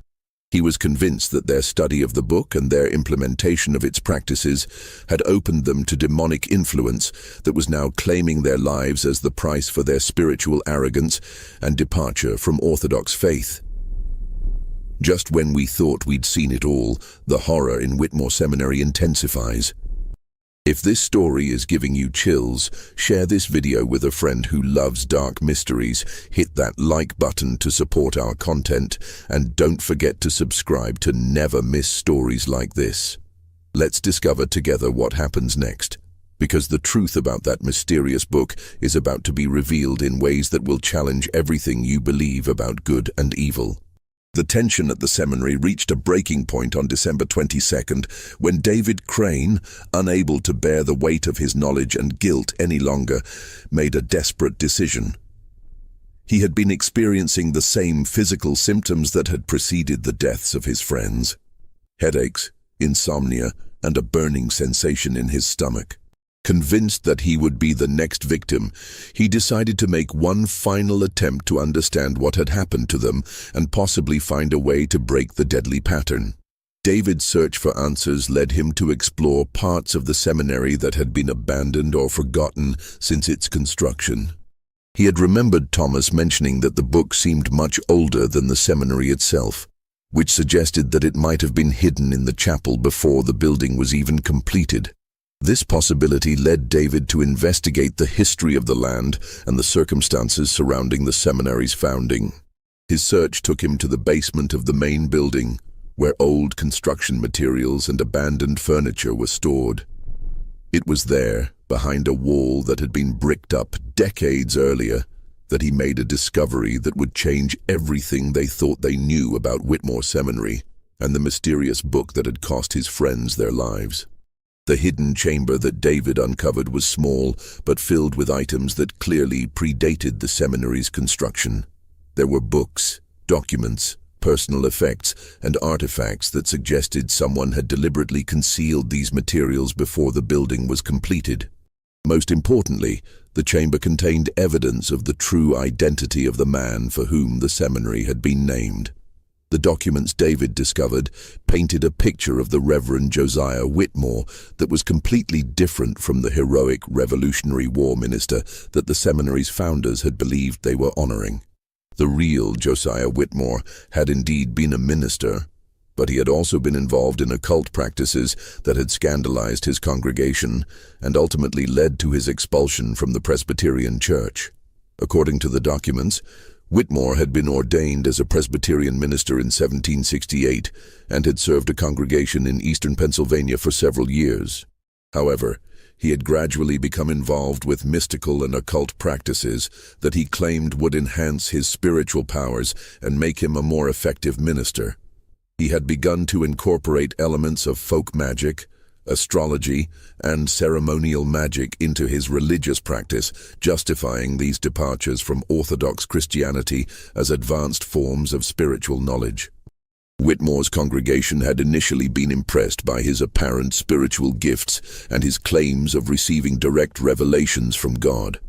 He was convinced that their study of the book and their implementation of its practices had opened them to demonic influence that was now claiming their lives as the price for their spiritual arrogance and departure from orthodox faith. Just when we thought we'd seen it all, the horror in Whitmore Seminary intensifies. If this story is giving you chills, share this video with a friend who loves dark mysteries, hit that like button to support our content, and don't forget to subscribe to never miss stories like this. Let's discover together what happens next, because the truth about that mysterious book is about to be revealed in ways that will challenge everything you believe about good and evil. The tension at the seminary reached a breaking point on December 22nd when David Crane, unable to bear the weight of his knowledge and guilt any longer, made a desperate decision. He had been experiencing the same physical symptoms that had preceded the deaths of his friends: headaches, insomnia, and a burning sensation in his stomach. Convinced that he would be the next victim, he decided to make one final attempt to understand what had happened to them and possibly find a way to break the deadly pattern. David's search for answers led him to explore parts of the seminary that had been abandoned or forgotten since its construction. He had remembered Thomas mentioning that the book seemed much older than the seminary itself, which suggested that it might have been hidden in the chapel before the building was even completed. This possibility led David to investigate the history of the land and the circumstances surrounding the seminary's founding. His search took him to the basement of the main building, where old construction materials and abandoned furniture were stored. It was there, behind a wall that had been bricked up decades earlier, that he made a discovery that would change everything they thought they knew about Whitmore Seminary and the mysterious book that had cost his friends their lives. The hidden chamber that David uncovered was small, but filled with items that clearly predated the seminary's construction. There were books, documents, personal effects, and artifacts that suggested someone had deliberately concealed these materials before the building was completed. Most importantly, the chamber contained evidence of the true identity of the man for whom the seminary had been named. The documents David discovered painted a picture of the Reverend Josiah Whitmore that was completely different from the heroic Revolutionary War minister that the seminary's founders had believed they were honoring. The real Josiah Whitmore had indeed been a minister, but he had also been involved in occult practices that had scandalized his congregation and ultimately led to his expulsion from the Presbyterian Church. According to the documents, Whitmore had been ordained as a Presbyterian minister in 1768 and had served a congregation in eastern Pennsylvania for several years. However, he had gradually become involved with mystical and occult practices that he claimed would enhance his spiritual powers and make him a more effective minister. He had begun to incorporate elements of folk magic, astrology, and ceremonial magic into his religious practice, justifying these departures from Orthodox Christianity as advanced forms of spiritual knowledge. Whitmore's congregation had initially been impressed by his apparent spiritual gifts and his claims of receiving direct revelations from God.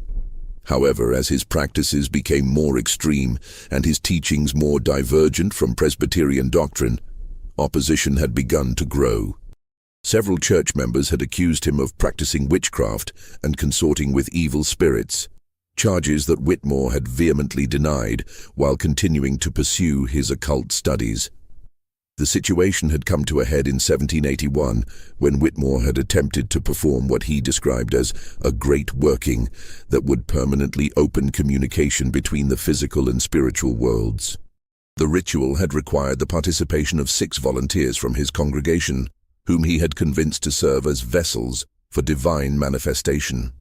However, as his practices became more extreme and his teachings more divergent from Presbyterian doctrine, opposition had begun to grow. Several church members had accused him of practicing witchcraft and consorting with evil spirits, charges that Whitmore had vehemently denied while continuing to pursue his occult studies. The situation had come to a head in 1781 when Whitmore had attempted to perform what he described as a great working that would permanently open communication between the physical and spiritual worlds. The ritual had required the participation of 6 volunteers from his congregation, whom he had convinced to serve as vessels for divine manifestation.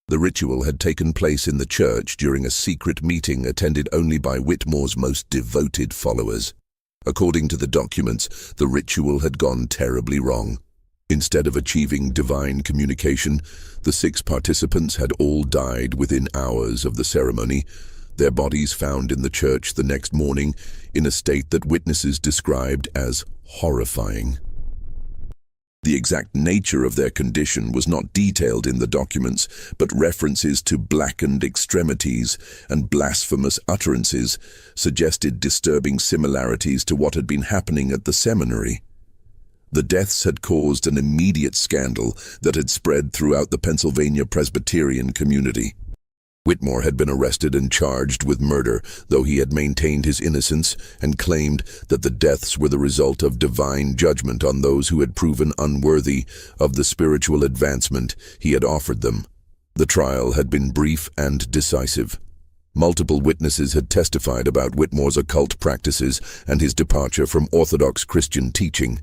The ritual had taken place in the church during a secret meeting attended only by Whitmore's most devoted followers. According to the documents, the ritual had gone terribly wrong. Instead of achieving divine communication, the 6 participants had all died within hours of the ceremony, their bodies found in the church the next morning in a state that witnesses described as horrifying. The exact nature of their condition was not detailed in the documents, but references to blackened extremities and blasphemous utterances suggested disturbing similarities to what had been happening at the seminary. The deaths had caused an immediate scandal that had spread throughout the Pennsylvania Presbyterian community. Whitmore had been arrested and charged with murder, though he had maintained his innocence and claimed that the deaths were the result of divine judgment on those who had proven unworthy of the spiritual advancement he had offered them. The trial had been brief and decisive. Multiple witnesses had testified about Whitmore's occult practices and his departure from Orthodox Christian teaching.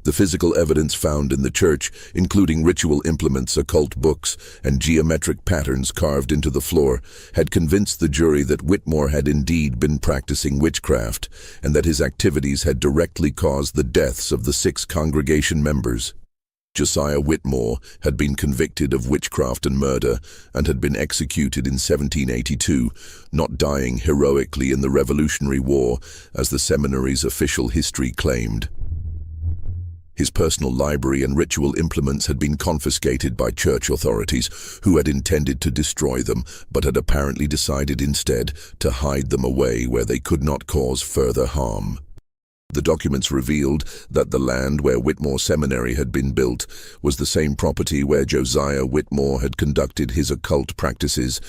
The physical evidence found in the church, including ritual implements, occult books, and geometric patterns carved into the floor, had convinced the jury that Whitmore had indeed been practicing witchcraft, and that his activities had directly caused the deaths of the 6 congregation members. Josiah Whitmore had been convicted of witchcraft and murder, and had been executed in 1782, not dying heroically in the Revolutionary War, as the seminary's official history claimed. His personal library and ritual implements had been confiscated by church authorities, who had intended to destroy them, but had apparently decided instead to hide them away where they could not cause further harm. The documents revealed that the land where Whitmore Seminary had been built was the same property where Josiah Whitmore had conducted his occult practices,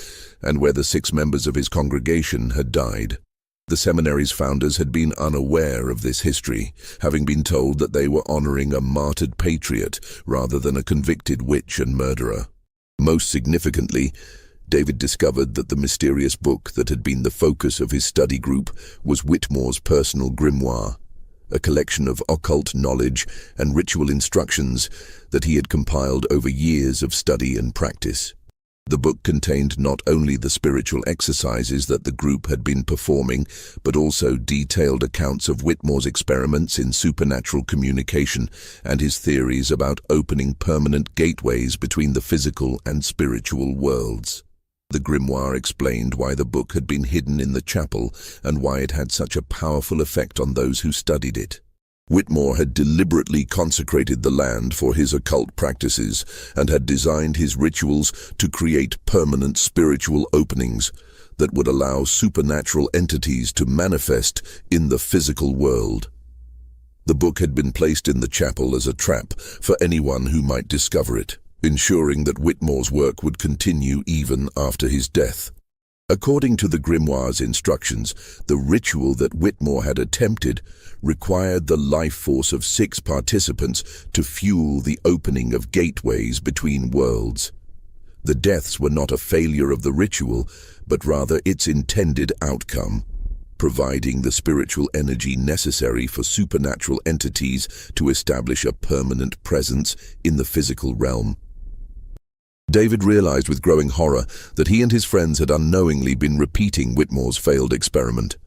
and where the 6 members of his congregation had died. The seminary's founders had been unaware of this history, having been told that they were honoring a martyred patriot rather than a convicted witch and murderer. Most significantly, David discovered that the mysterious book that had been the focus of his study group was Whitmore's personal grimoire, a collection of occult knowledge and ritual instructions that he had compiled over years of study and practice. The book contained not only the spiritual exercises that the group had been performing, but also detailed accounts of Whitmore's experiments in supernatural communication and his theories about opening permanent gateways between the physical and spiritual worlds. The grimoire explained why the book had been hidden in the chapel and why it had such a powerful effect on those who studied it. Whitmore had deliberately consecrated the land for his occult practices and had designed his rituals to create permanent spiritual openings that would allow supernatural entities to manifest in the physical world. The book had been placed in the chapel as a trap for anyone who might discover it, ensuring that Whitmore's work would continue even after his death. According to the grimoire's instructions, the ritual that Whitmore had attempted required the life force of 6 participants to fuel the opening of gateways between worlds. The deaths were not a failure of the ritual, but rather its intended outcome, providing the spiritual energy necessary for supernatural entities to establish a permanent presence in the physical realm. David realized with growing horror that he and his friends had unknowingly been repeating Whitmore's failed experiment.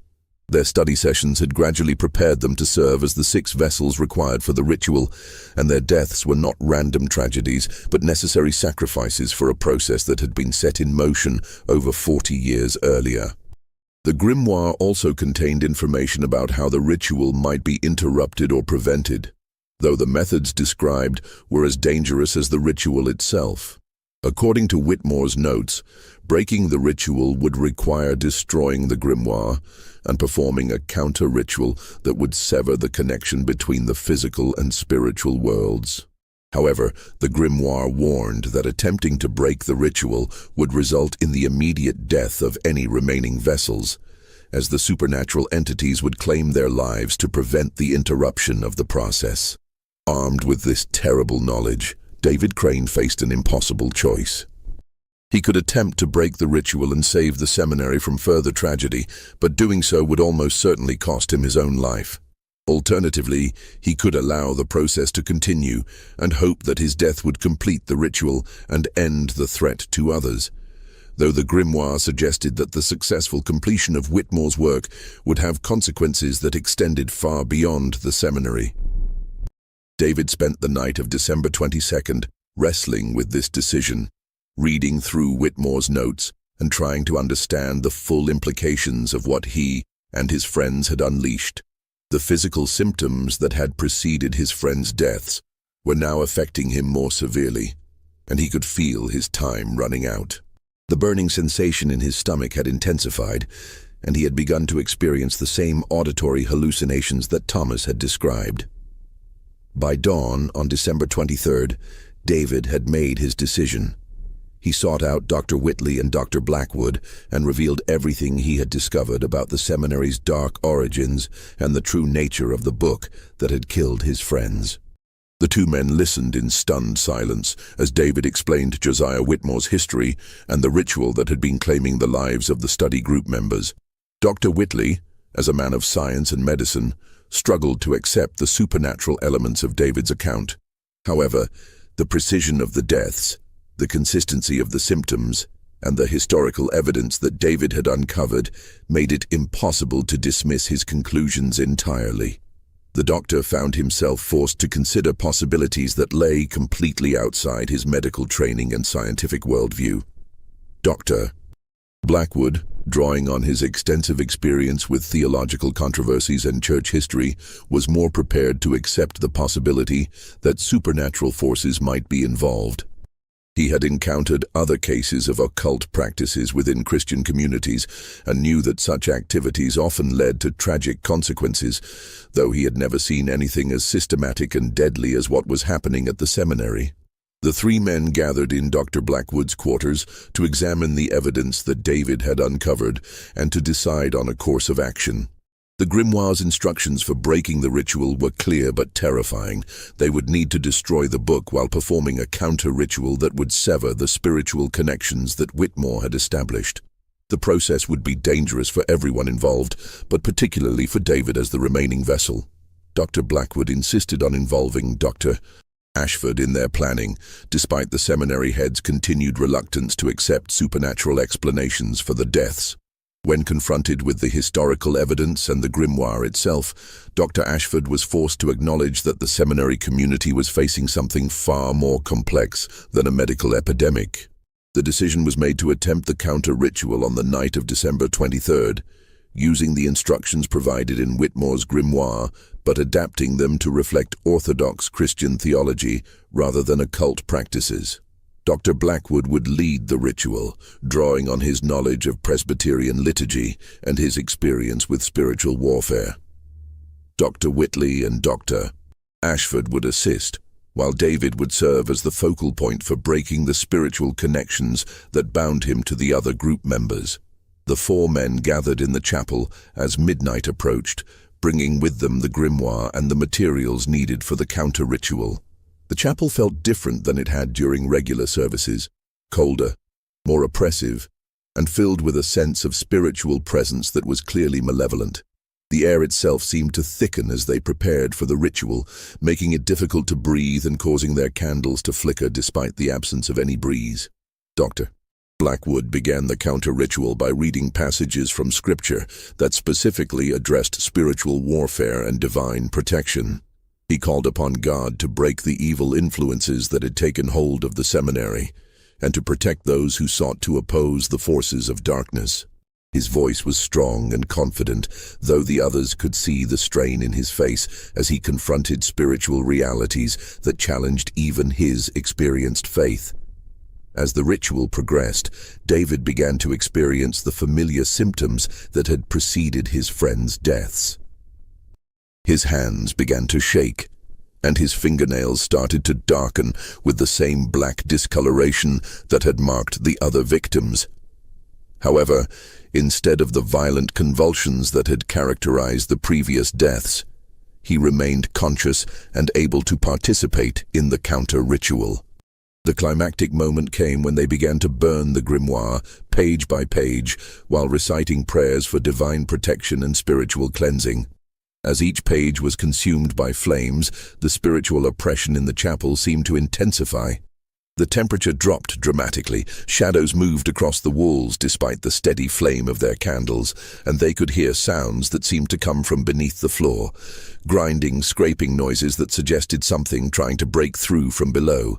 Their study sessions had gradually prepared them to serve as the 6 vessels required for the ritual, and their deaths were not random tragedies, but necessary sacrifices for a process that had been set in motion over 40 years earlier. The grimoire also contained information about how the ritual might be interrupted or prevented, though the methods described were as dangerous as the ritual itself. According to Whitmore's notes, breaking the ritual would require destroying the grimoire and performing a counter-ritual that would sever the connection between the physical and spiritual worlds. However, the grimoire warned that attempting to break the ritual would result in the immediate death of any remaining vessels, as the supernatural entities would claim their lives to prevent the interruption of the process. Armed with this terrible knowledge, David Crane faced an impossible choice. He could attempt to break the ritual and save the seminary from further tragedy, but doing so would almost certainly cost him his own life. Alternatively, he could allow the process to continue and hope that his death would complete the ritual and end the threat to others, though the grimoire suggested that the successful completion of Whitmore's work would have consequences that extended far beyond the seminary. David spent the night of December 22nd wrestling with this decision, reading through Whitmore's notes and trying to understand the full implications of what he and his friends had unleashed. The physical symptoms that had preceded his friends' deaths were now affecting him more severely, and he could feel his time running out. The burning sensation in his stomach had intensified, and he had begun to experience the same auditory hallucinations that Thomas had described. By dawn on December 23rd, David had made his decision. He sought out Dr. Whitley and Dr. Blackwood and revealed everything he had discovered about the seminary's dark origins and the true nature of the book that had killed his friends. The 2 men listened in stunned silence as David explained Josiah Whitmore's history and the ritual that had been claiming the lives of the study group members. Dr. Whitley, as a man of science and medicine, struggled to accept the supernatural elements of David's account. However, the precision of the deaths, the consistency of the symptoms, and the historical evidence that David had uncovered made it impossible to dismiss his conclusions entirely. The doctor found himself forced to consider possibilities that lay completely outside his medical training and scientific worldview. Dr. Blackwood, drawing on his extensive experience with theological controversies and church history, was more prepared to accept the possibility that supernatural forces might be involved. He had encountered other cases of occult practices within Christian communities and knew that such activities often led to tragic consequences, though he had never seen anything as systematic and deadly as what was happening at the seminary. The 3 men gathered in Dr. Blackwood's quarters to examine the evidence that David had uncovered and to decide on a course of action. The grimoire's instructions for breaking the ritual were clear but terrifying. They would need to destroy the book while performing a counter-ritual that would sever the spiritual connections that Whitmore had established. The process would be dangerous for everyone involved, but particularly for David as the remaining vessel. Dr. Blackwood insisted on involving Dr. Ashford in their planning, despite the seminary head's continued reluctance to accept supernatural explanations for the deaths. When confronted with the historical evidence and the grimoire itself, Dr. Ashford was forced to acknowledge that the seminary community was facing something far more complex than a medical epidemic. The decision was made to attempt the counter-ritual on the night of December 23rd, using the instructions provided in Whitmore's grimoire, but adapting them to reflect Orthodox Christian theology rather than occult practices. Dr. Blackwood would lead the ritual, drawing on his knowledge of Presbyterian liturgy and his experience with spiritual warfare. Dr. Whitley and Dr. Ashford would assist, while David would serve as the focal point for breaking the spiritual connections that bound him to the other group members. The 4 men gathered in the chapel as midnight approached, bringing with them the grimoire and the materials needed for the counter-ritual. The chapel felt different than it had during regular services, colder, more oppressive, and filled with a sense of spiritual presence that was clearly malevolent. The air itself seemed to thicken as they prepared for the ritual, making it difficult to breathe and causing their candles to flicker despite the absence of any breeze. Dr. Blackwood began the counter-ritual by reading passages from Scripture that specifically addressed spiritual warfare and divine protection. He called upon God to break the evil influences that had taken hold of the seminary, and to protect those who sought to oppose the forces of darkness. His voice was strong and confident, though the others could see the strain in his face as he confronted spiritual realities that challenged even his experienced faith. As the ritual progressed, David began to experience the familiar symptoms that had preceded his friends' deaths. His hands began to shake, and his fingernails started to darken with the same black discoloration that had marked the other victims. However, instead of the violent convulsions that had characterized the previous deaths, he remained conscious and able to participate in the counter-ritual. The climactic moment came when they began to burn the grimoire, page by page, while reciting prayers for divine protection and spiritual cleansing. As each page was consumed by flames, the spiritual oppression in the chapel seemed to intensify. The temperature dropped dramatically, shadows moved across the walls despite the steady flame of their candles, and they could hear sounds that seemed to come from beneath the floor, grinding, scraping noises that suggested something trying to break through from below.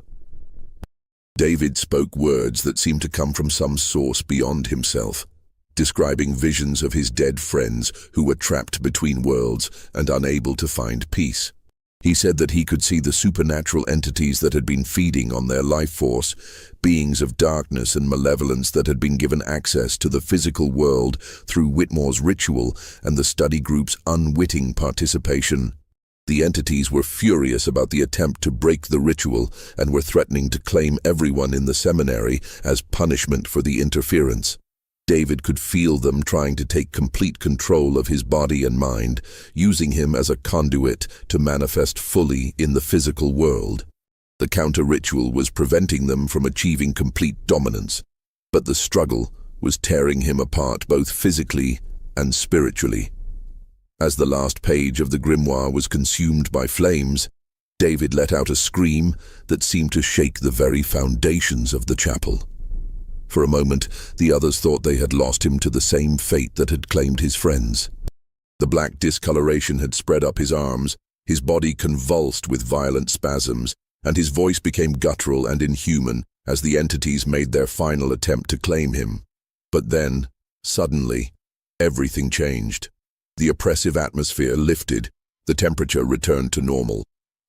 David spoke words that seemed to come from some source beyond himself, describing visions of his dead friends who were trapped between worlds and unable to find peace. He said that he could see the supernatural entities that had been feeding on their life force, beings of darkness and malevolence that had been given access to the physical world through Whitmore's ritual and the study group's unwitting participation. The entities were furious about the attempt to break the ritual and were threatening to claim everyone in the seminary as punishment for the interference. David could feel them trying to take complete control of his body and mind, using him as a conduit to manifest fully in the physical world. The counter-ritual was preventing them from achieving complete dominance, but the struggle was tearing him apart both physically and spiritually. As the last page of the grimoire was consumed by flames, David let out a scream that seemed to shake the very foundations of the chapel. For a moment, the others thought they had lost him to the same fate that had claimed his friends. The black discoloration had spread up his arms, his body convulsed with violent spasms, and his voice became guttural and inhuman as the entities made their final attempt to claim him. But then, suddenly, everything changed. The oppressive atmosphere lifted, the temperature returned to normal,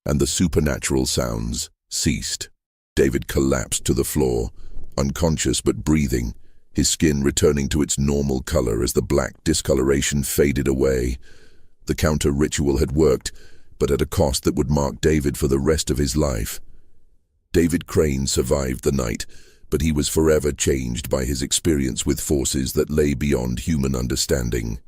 and the supernatural sounds ceased. David collapsed to the floor, unconscious but breathing, his skin returning to its normal color as the black discoloration faded away. The counter-ritual had worked, but at a cost that would mark David for the rest of his life. David Crane survived the night, but he was forever changed by his experience with forces that lay beyond human understanding.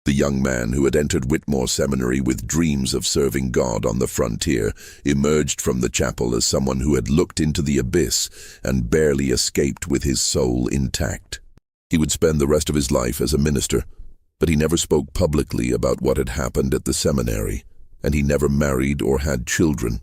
The young man who had entered Whitmore Seminary with dreams of serving God on the frontier emerged from the chapel as someone who had looked into the abyss and barely escaped with his soul intact. He would spend the rest of his life as a minister, but he never spoke publicly about what had happened at the seminary, and he never married or had children,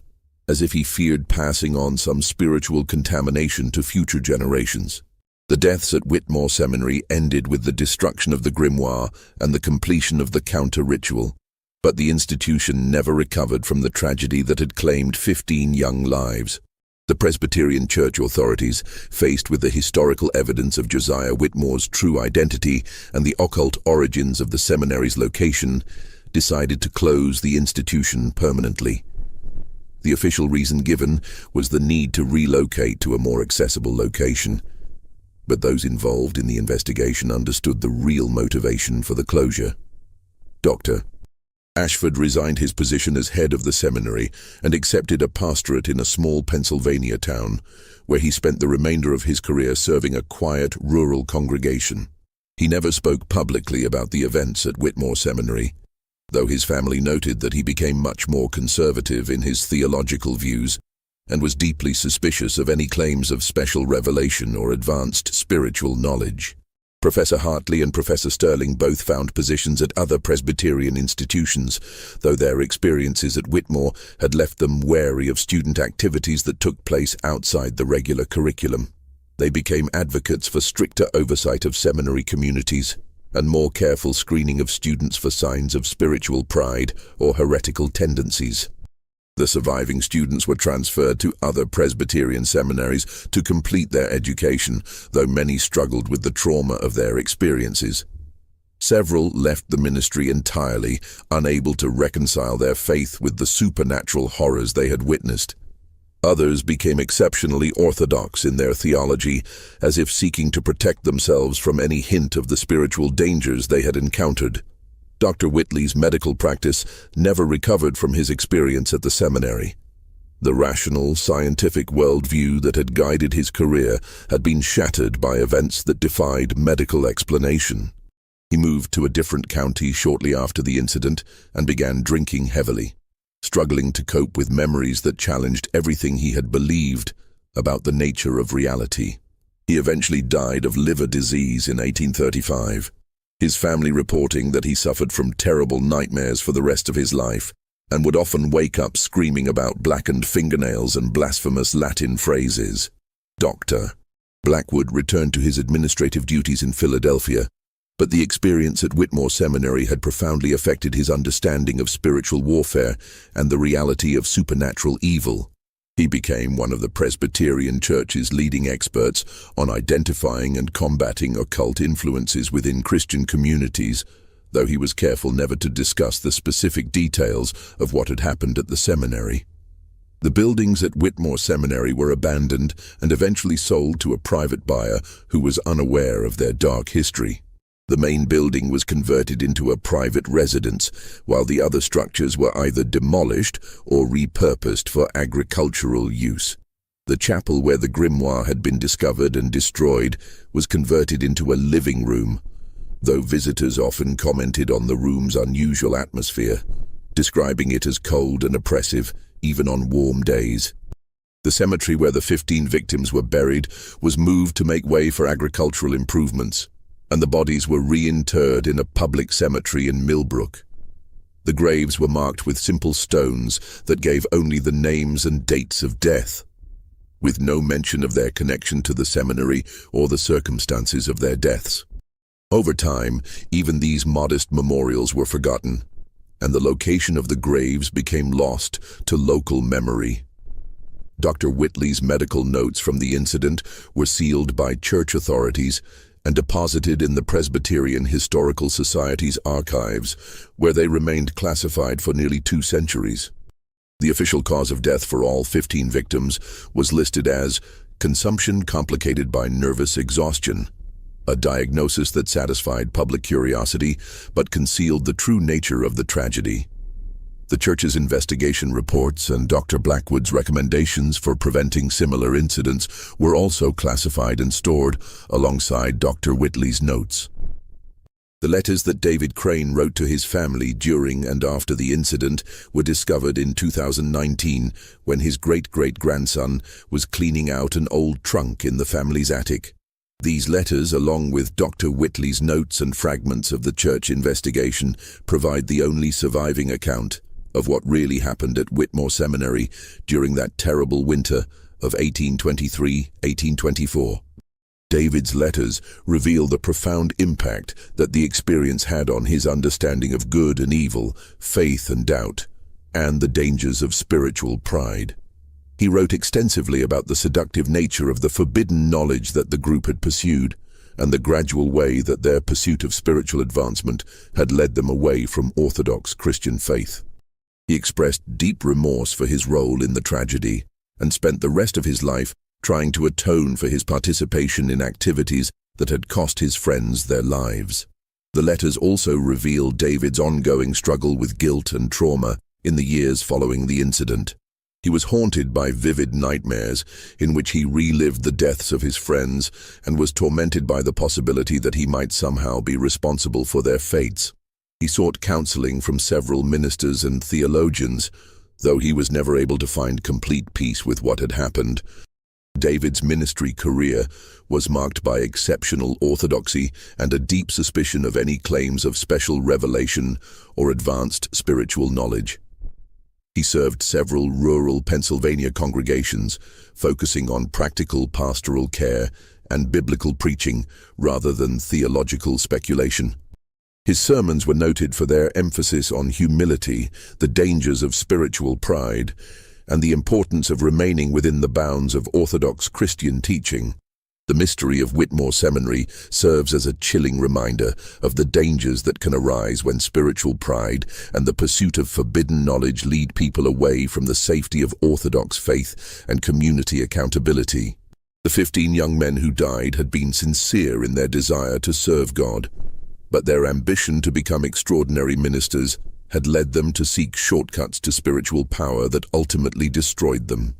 as if he feared passing on some spiritual contamination to future generations. The deaths at Whitmore Seminary ended with the destruction of the grimoire and the completion of the counter-ritual, but the institution never recovered from the tragedy that had claimed 15 young lives. The Presbyterian church authorities, faced with the historical evidence of Josiah Whitmore's true identity and the occult origins of the seminary's location, decided to close the institution permanently. The official reason given was the need to relocate to a more accessible location. But those involved in the investigation understood the real motivation for the closure. Dr. Ashford resigned his position as head of the seminary and accepted a pastorate in a small Pennsylvania town, where he spent the remainder of his career serving a quiet, rural congregation. He never spoke publicly about the events at Whitmore Seminary, though his family noted that he became much more conservative in his theological views and was deeply suspicious of any claims of special revelation or advanced spiritual knowledge. Professor Hartley and Professor Sterling both found positions at other Presbyterian institutions, though their experiences at Whitmore had left them wary of student activities that took place outside the regular curriculum. They became advocates for stricter oversight of seminary communities and more careful screening of students for signs of spiritual pride or heretical tendencies. The surviving students were transferred to other Presbyterian seminaries to complete their education, though many struggled with the trauma of their experiences. Several left the ministry entirely, unable to reconcile their faith with the supernatural horrors they had witnessed. Others became exceptionally orthodox in their theology, as if seeking to protect themselves from any hint of the spiritual dangers they had encountered. Dr. Whitley's medical practice never recovered from his experience at the seminary. The rational, scientific worldview that had guided his career had been shattered by events that defied medical explanation. He moved to a different county shortly after the incident and began drinking heavily, struggling to cope with memories that challenged everything he had believed about the nature of reality. He eventually died of liver disease in 1835, his family reporting that he suffered from terrible nightmares for the rest of his life and would often wake up screaming about blackened fingernails and blasphemous Latin phrases. Dr. Blackwood returned to his administrative duties in Philadelphia, but the experience at Whitmore Seminary had profoundly affected his understanding of spiritual warfare and the reality of supernatural evil. He became one of the Presbyterian Church's leading experts on identifying and combating occult influences within Christian communities, though he was careful never to discuss the specific details of what had happened at the seminary. The buildings at Whitmore Seminary were abandoned and eventually sold to a private buyer who was unaware of their dark history. The main building was converted into a private residence, while the other structures were either demolished or repurposed for agricultural use. The chapel where the grimoire had been discovered and destroyed was converted into a living room, though visitors often commented on the room's unusual atmosphere, describing it as cold and oppressive, even on warm days. The cemetery where the 15 victims were buried was moved to make way for agricultural improvements, and the bodies were reinterred in a public cemetery in Millbrook. The graves were marked with simple stones that gave only the names and dates of death, with no mention of their connection to the seminary or the circumstances of their deaths. Over time, even these modest memorials were forgotten, and the location of the graves became lost to local memory. Dr. Whitley's medical notes from the incident were sealed by church authorities and deposited in the Presbyterian Historical Society's archives, where they remained classified for nearly 2 centuries. The official cause of death for all 15 victims was listed as consumption complicated by nervous exhaustion, a diagnosis that satisfied public curiosity but concealed the true nature of the tragedy. The church's investigation reports and Dr. Blackwood's recommendations for preventing similar incidents were also classified and stored alongside Dr. Whitley's notes. The letters that David Crane wrote to his family during and after the incident were discovered in 2019 when his great-great-grandson was cleaning out an old trunk in the family's attic. These letters, along with Dr. Whitley's notes and fragments of the church investigation, provide the only surviving account of what really happened at Whitmore Seminary during that terrible winter of 1823-1824. David's letters reveal the profound impact that the experience had on his understanding of good and evil, faith and doubt, and the dangers of spiritual pride. He wrote extensively about the seductive nature of the forbidden knowledge that the group had pursued, and the gradual way that their pursuit of spiritual advancement had led them away from orthodox Christian faith. He expressed deep remorse for his role in the tragedy and spent the rest of his life trying to atone for his participation in activities that had cost his friends their lives. The letters also reveal David's ongoing struggle with guilt and trauma in the years following the incident. He was haunted by vivid nightmares in which he relived the deaths of his friends and was tormented by the possibility that he might somehow be responsible for their fates. He sought counseling from several ministers and theologians, though he was never able to find complete peace with what had happened. David's ministry career was marked by exceptional orthodoxy and a deep suspicion of any claims of special revelation or advanced spiritual knowledge. He served several rural Pennsylvania congregations, focusing on practical pastoral care and biblical preaching rather than theological speculation. His sermons were noted for their emphasis on humility, the dangers of spiritual pride, and the importance of remaining within the bounds of Orthodox Christian teaching. The mystery of Whitmore Seminary serves as a chilling reminder of the dangers that can arise when spiritual pride and the pursuit of forbidden knowledge lead people away from the safety of Orthodox faith and community accountability. The 15 young men who died had been sincere in their desire to serve God, but their ambition to become extraordinary ministers had led them to seek shortcuts to spiritual power that ultimately destroyed them.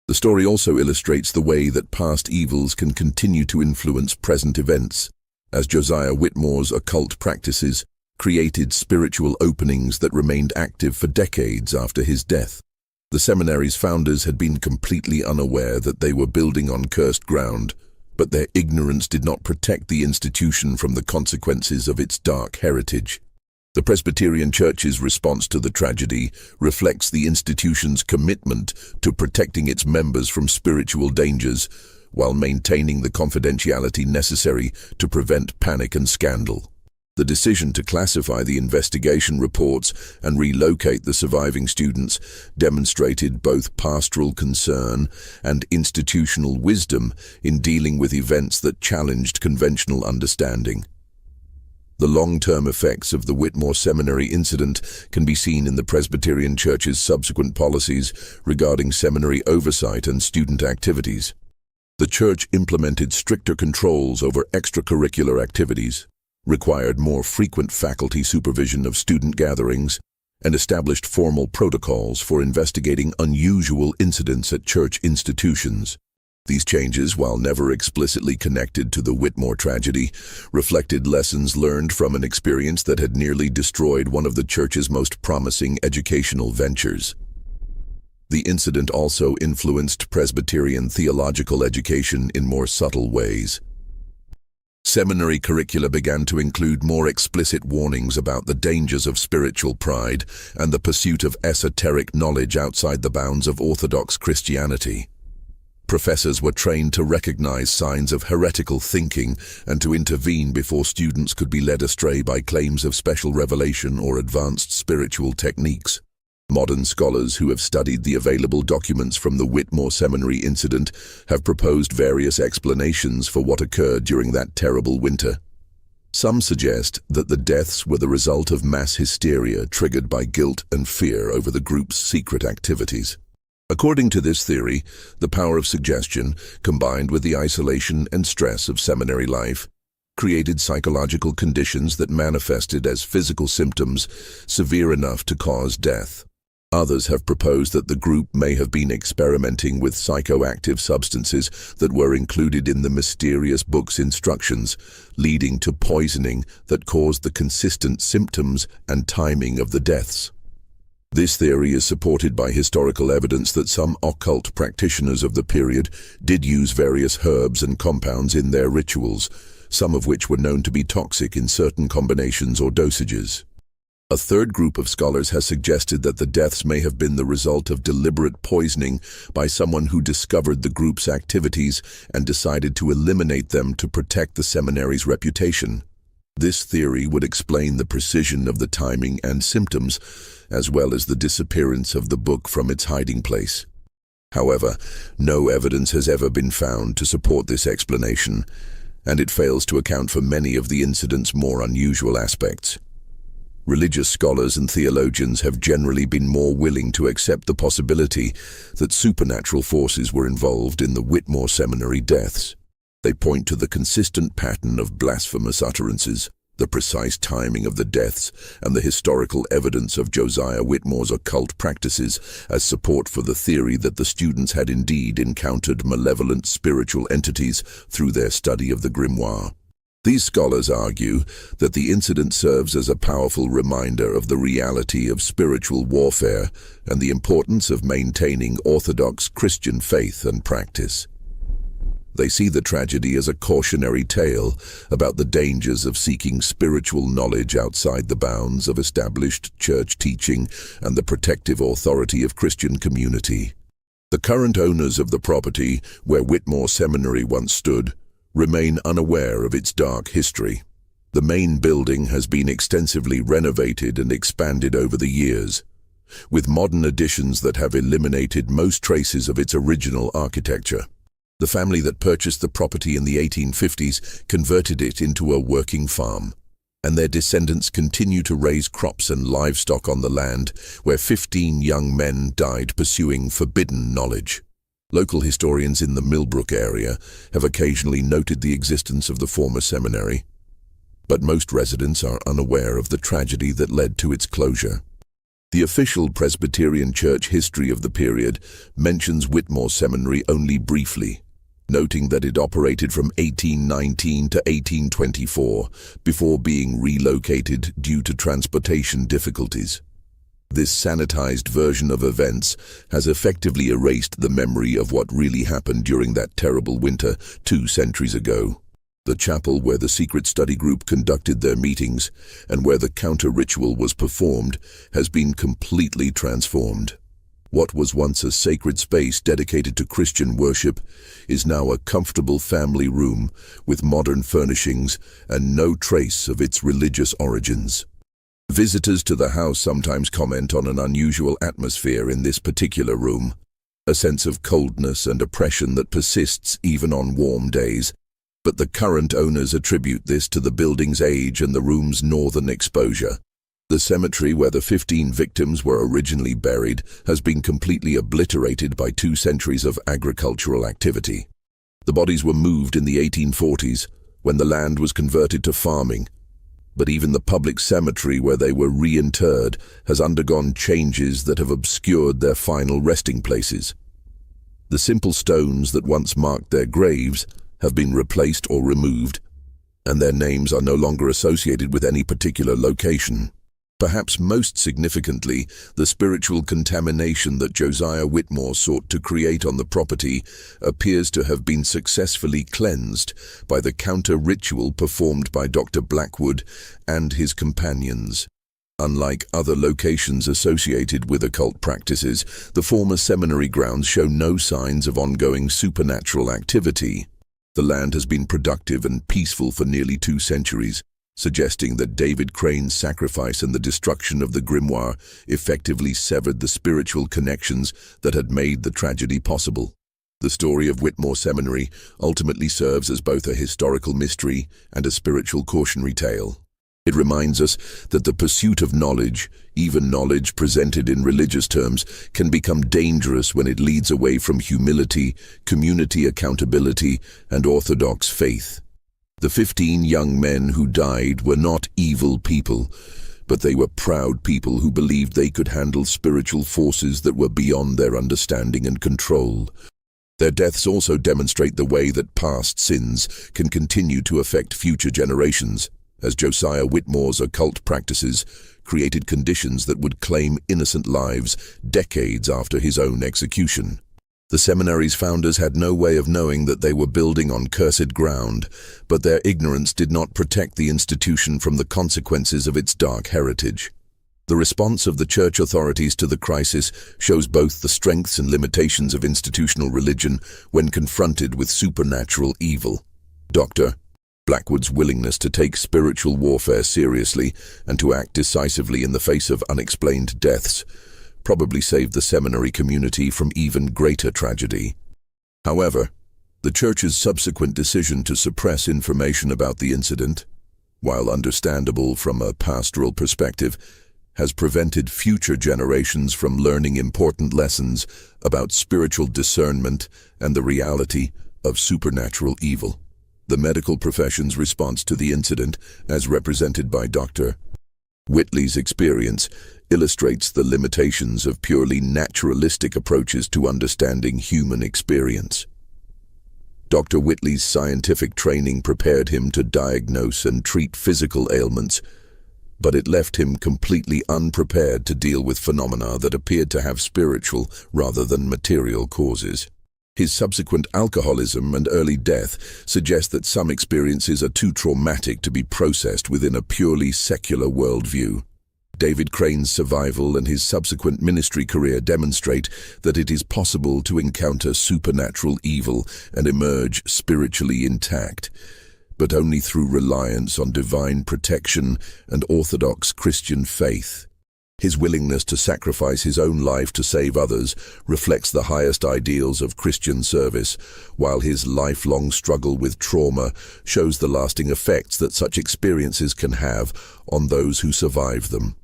The story also illustrates the way that past evils can continue to influence present events, as Josiah Whitmore's occult practices created spiritual openings that remained active for decades after his death. The seminary's founders had been completely unaware that they were building on cursed ground, but their ignorance did not protect the institution from the consequences of its dark heritage. The Presbyterian Church's response to the tragedy reflects the institution's commitment to protecting its members from spiritual dangers while maintaining the confidentiality necessary to prevent panic and scandal. The decision to classify the investigation reports and relocate the surviving students demonstrated both pastoral concern and institutional wisdom in dealing with events that challenged conventional understanding. The long-term effects of the Whitmore Seminary incident can be seen in the Presbyterian Church's subsequent policies regarding seminary oversight and student activities. The Church implemented stricter controls over extracurricular activities, required more frequent faculty supervision of student gatherings, and established formal protocols for investigating unusual incidents at church institutions. These changes, while never explicitly connected to the Whitmore tragedy, reflected lessons learned from an experience that had nearly destroyed one of the Church's most promising educational ventures. The incident also influenced Presbyterian theological education in more subtle ways. Seminary curricula began to include more explicit warnings about the dangers of spiritual pride and the pursuit of esoteric knowledge outside the bounds of Orthodox Christianity. Professors were trained to recognize signs of heretical thinking and to intervene before students could be led astray by claims of special revelation or advanced spiritual techniques. Modern scholars who have studied the available documents from the Whitmore Seminary incident have proposed various explanations for what occurred during that terrible winter. Some suggest that the deaths were the result of mass hysteria triggered by guilt and fear over the group's secret activities. According to this theory, the power of suggestion, combined with the isolation and stress of seminary life, created psychological conditions that manifested as physical symptoms severe enough to cause death. Others have proposed that the group may have been experimenting with psychoactive substances that were included in the mysterious book's instructions, leading to poisoning that caused the consistent symptoms and timing of the deaths. This theory is supported by historical evidence that some occult practitioners of the period did use various herbs and compounds in their rituals, some of which were known to be toxic in certain combinations or dosages. A third group of scholars has suggested that the deaths may have been the result of deliberate poisoning by someone who discovered the group's activities and decided to eliminate them to protect the seminary's reputation. This theory would explain the precision of the timing and symptoms, as well as the disappearance of the book from its hiding place. However, no evidence has ever been found to support this explanation, and it fails to account for many of the incident's more unusual aspects. Religious scholars and theologians have generally been more willing to accept the possibility that supernatural forces were involved in the Whitmore Seminary deaths. They point to the consistent pattern of blasphemous utterances, the precise timing of the deaths, and the historical evidence of Josiah Whitmore's occult practices as support for the theory that the students had indeed encountered malevolent spiritual entities through their study of the grimoire. These scholars argue that the incident serves as a powerful reminder of the reality of spiritual warfare and the importance of maintaining Orthodox Christian faith and practice. They see the tragedy as a cautionary tale about the dangers of seeking spiritual knowledge outside the bounds of established church teaching and the protective authority of Christian community. The current owners of the property, where Whitmore Seminary once stood, remain unaware of its dark history. The main building has been extensively renovated and expanded over the years, with modern additions that have eliminated most traces of its original architecture. The family that purchased the property in the 1850s converted it into a working farm, and their descendants continue to raise crops and livestock on the land where 15 young men died pursuing forbidden knowledge. Local historians in the Millbrook area have occasionally noted the existence of the former seminary, but most residents are unaware of the tragedy that led to its closure. The official Presbyterian church history of the period mentions Whitmore Seminary only briefly, noting that it operated from 1819 to 1824 before being relocated due to transportation difficulties. This sanitized version of events has effectively erased the memory of what really happened during that terrible winter 2 centuries ago. The chapel where the secret study group conducted their meetings and where the counter-ritual was performed has been completely transformed. What was once a sacred space dedicated to Christian worship is now a comfortable family room with modern furnishings and no trace of its religious origins. Visitors to the house sometimes comment on an unusual atmosphere in this particular room, a sense of coldness and oppression that persists even on warm days. But the current owners attribute this to the building's age and the room's northern exposure. The cemetery where the 15 victims were originally buried has been completely obliterated by 2 centuries of agricultural activity. The bodies were moved in the 1840s when the land was converted to farming, but even the public cemetery where they were reinterred has undergone changes that have obscured their final resting places. The simple stones that once marked their graves have been replaced or removed, and their names are no longer associated with any particular location. Perhaps most significantly, the spiritual contamination that Josiah Whitmore sought to create on the property appears to have been successfully cleansed by the counter-ritual performed by Dr. Blackwood and his companions. Unlike other locations associated with occult practices, the former seminary grounds show no signs of ongoing supernatural activity. The land has been productive and peaceful for nearly 2 centuries, suggesting that David Crane's sacrifice and the destruction of the grimoire effectively severed the spiritual connections that had made the tragedy possible. The story of Whitmore Seminary ultimately serves as both a historical mystery and a spiritual cautionary tale. It reminds us that the pursuit of knowledge, even knowledge presented in religious terms, can become dangerous when it leads away from humility, community accountability, and orthodox faith. The 15 young men who died were not evil people, but they were proud people who believed they could handle spiritual forces that were beyond their understanding and control. Their deaths also demonstrate the way that past sins can continue to affect future generations, as Josiah Whitmore's occult practices created conditions that would claim innocent lives decades after his own execution. The seminary's founders had no way of knowing that they were building on cursed ground, but their ignorance did not protect the institution from the consequences of its dark heritage. The response of the church authorities to the crisis shows both the strengths and limitations of institutional religion when confronted with supernatural evil. Dr. Blackwood's willingness to take spiritual warfare seriously and to act decisively in the face of unexplained deaths probably saved the seminary community from even greater tragedy. However, the church's subsequent decision to suppress information about the incident, while understandable from a pastoral perspective, has prevented future generations from learning important lessons about spiritual discernment and the reality of supernatural evil. The medical profession's response to the incident, as represented by Dr. Whitley's experience, illustrates the limitations of purely naturalistic approaches to understanding human experience. Dr. Whitley's scientific training prepared him to diagnose and treat physical ailments, but it left him completely unprepared to deal with phenomena that appeared to have spiritual rather than material causes. His subsequent alcoholism and early death suggest that some experiences are too traumatic to be processed within a purely secular worldview. David Crane's survival and his subsequent ministry career demonstrate that it is possible to encounter supernatural evil and emerge spiritually intact, but only through reliance on divine protection and orthodox Christian faith. His willingness to sacrifice his own life to save others reflects the highest ideals of Christian service, while his lifelong struggle with trauma shows the lasting effects that such experiences can have on those who survive them.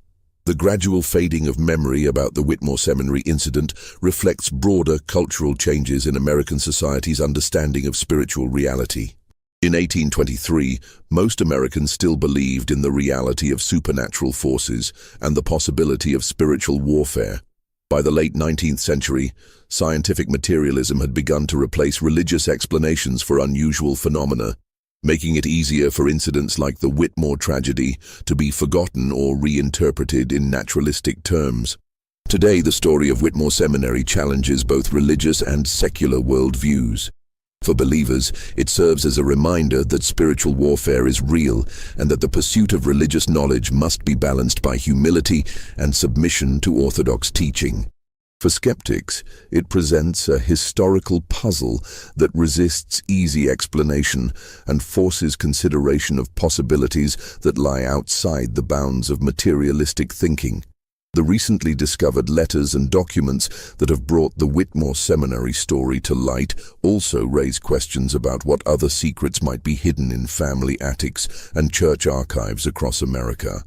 The gradual fading of memory about the Whitmore Seminary incident reflects broader cultural changes in American society's understanding of spiritual reality. In 1823, most Americans still believed in the reality of supernatural forces and the possibility of spiritual warfare. By the late 19th century, scientific materialism had begun to replace religious explanations for unusual phenomena, making it easier for incidents like the Whitmore tragedy to be forgotten or reinterpreted in naturalistic terms. Today, the story of Whitmore Seminary challenges both religious and secular worldviews. For believers, it serves as a reminder that spiritual warfare is real and that the pursuit of religious knowledge must be balanced by humility and submission to orthodox teaching. For skeptics, it presents a historical puzzle that resists easy explanation and forces consideration of possibilities that lie outside the bounds of materialistic thinking. The recently discovered letters and documents that have brought the Whitmore Seminary story to light also raise questions about what other secrets might be hidden in family attics and church archives across America.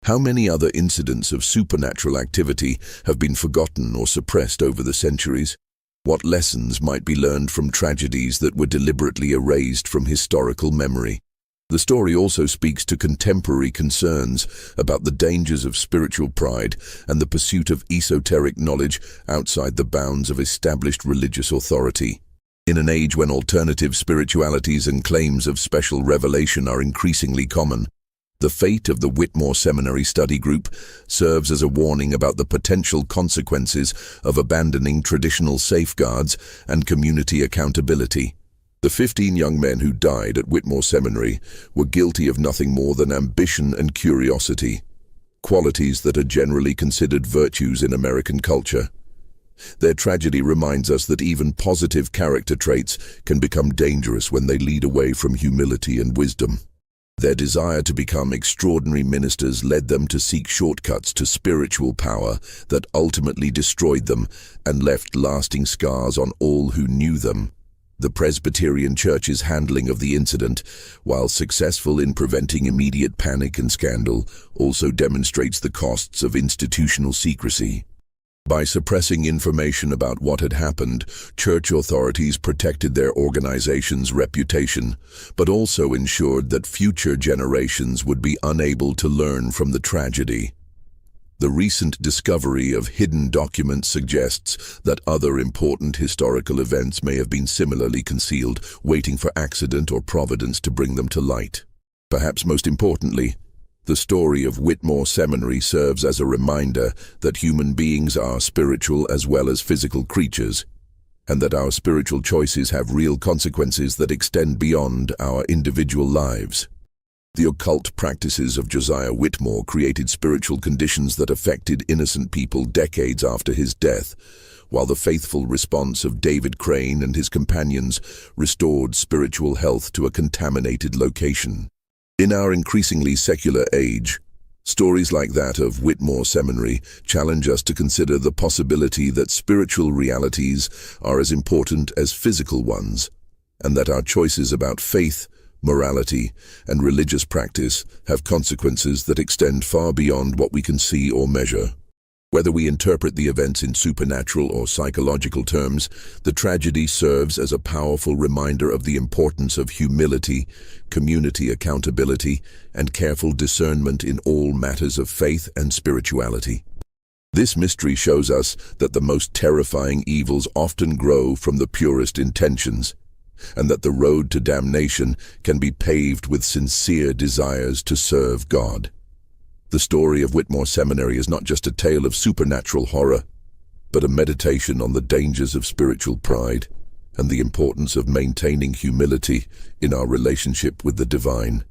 How many other incidents of supernatural activity have been forgotten or suppressed over the centuries? What lessons might be learned from tragedies that were deliberately erased from historical memory? The story also speaks to contemporary concerns about the dangers of spiritual pride and the pursuit of esoteric knowledge outside the bounds of established religious authority. In an age when alternative spiritualities and claims of special revelation are increasingly common, the fate of the Whitmore Seminary Study Group serves as a warning about the potential consequences of abandoning traditional safeguards and community accountability. The 15 young men who died at Whitmore Seminary were guilty of nothing more than ambition and curiosity, qualities that are generally considered virtues in American culture. Their tragedy reminds us that even positive character traits can become dangerous when they lead away from humility and wisdom. Their desire to become extraordinary ministers led them to seek shortcuts to spiritual power that ultimately destroyed them and left lasting scars on all who knew them. The Presbyterian Church's handling of the incident, while successful in preventing immediate panic and scandal, also demonstrates the costs of institutional secrecy. By suppressing information about what had happened, church authorities protected their organization's reputation, but also ensured that future generations would be unable to learn from the tragedy. The recent discovery of hidden documents suggests that other important historical events may have been similarly concealed, waiting for accident or providence to bring them to light. Perhaps most importantly, the story of Whitmore Seminary serves as a reminder that human beings are spiritual as well as physical creatures, and that our spiritual choices have real consequences that extend beyond our individual lives. The occult practices of Josiah Whitmore created spiritual conditions that affected innocent people decades after his death, while the faithful response of David Crane and his companions restored spiritual health to a contaminated location. In our increasingly secular age, stories like that of Whitmore Seminary challenge us to consider the possibility that spiritual realities are as important as physical ones, and that our choices about faith, morality, and religious practice have consequences that extend far beyond what we can see or measure. Whether we interpret the events in supernatural or psychological terms, the tragedy serves as a powerful reminder of the importance of humility, community accountability, and careful discernment in all matters of faith and spirituality. This mystery shows us that the most terrifying evils often grow from the purest intentions, and that the road to damnation can be paved with sincere desires to serve God. The story of Whitmore Seminary is not just a tale of supernatural horror, but a meditation on the dangers of spiritual pride, and the importance of maintaining humility in our relationship with the divine.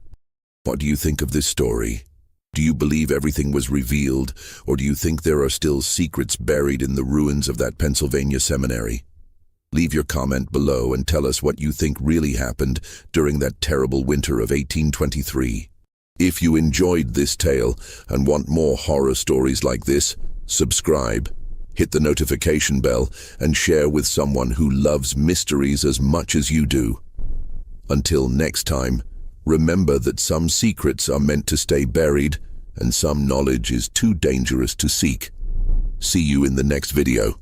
What do you think of this story? Do you believe everything was revealed, or do you think there are still secrets buried in the ruins of that Pennsylvania seminary? Leave your comment below and tell us what you think really happened during that terrible winter of 1823. If you enjoyed this tale and want more horror stories like this, subscribe, hit the notification bell, and share with someone who loves mysteries as much as you do. Until next time, remember that some secrets are meant to stay buried, and some knowledge is too dangerous to seek. See you in the next video.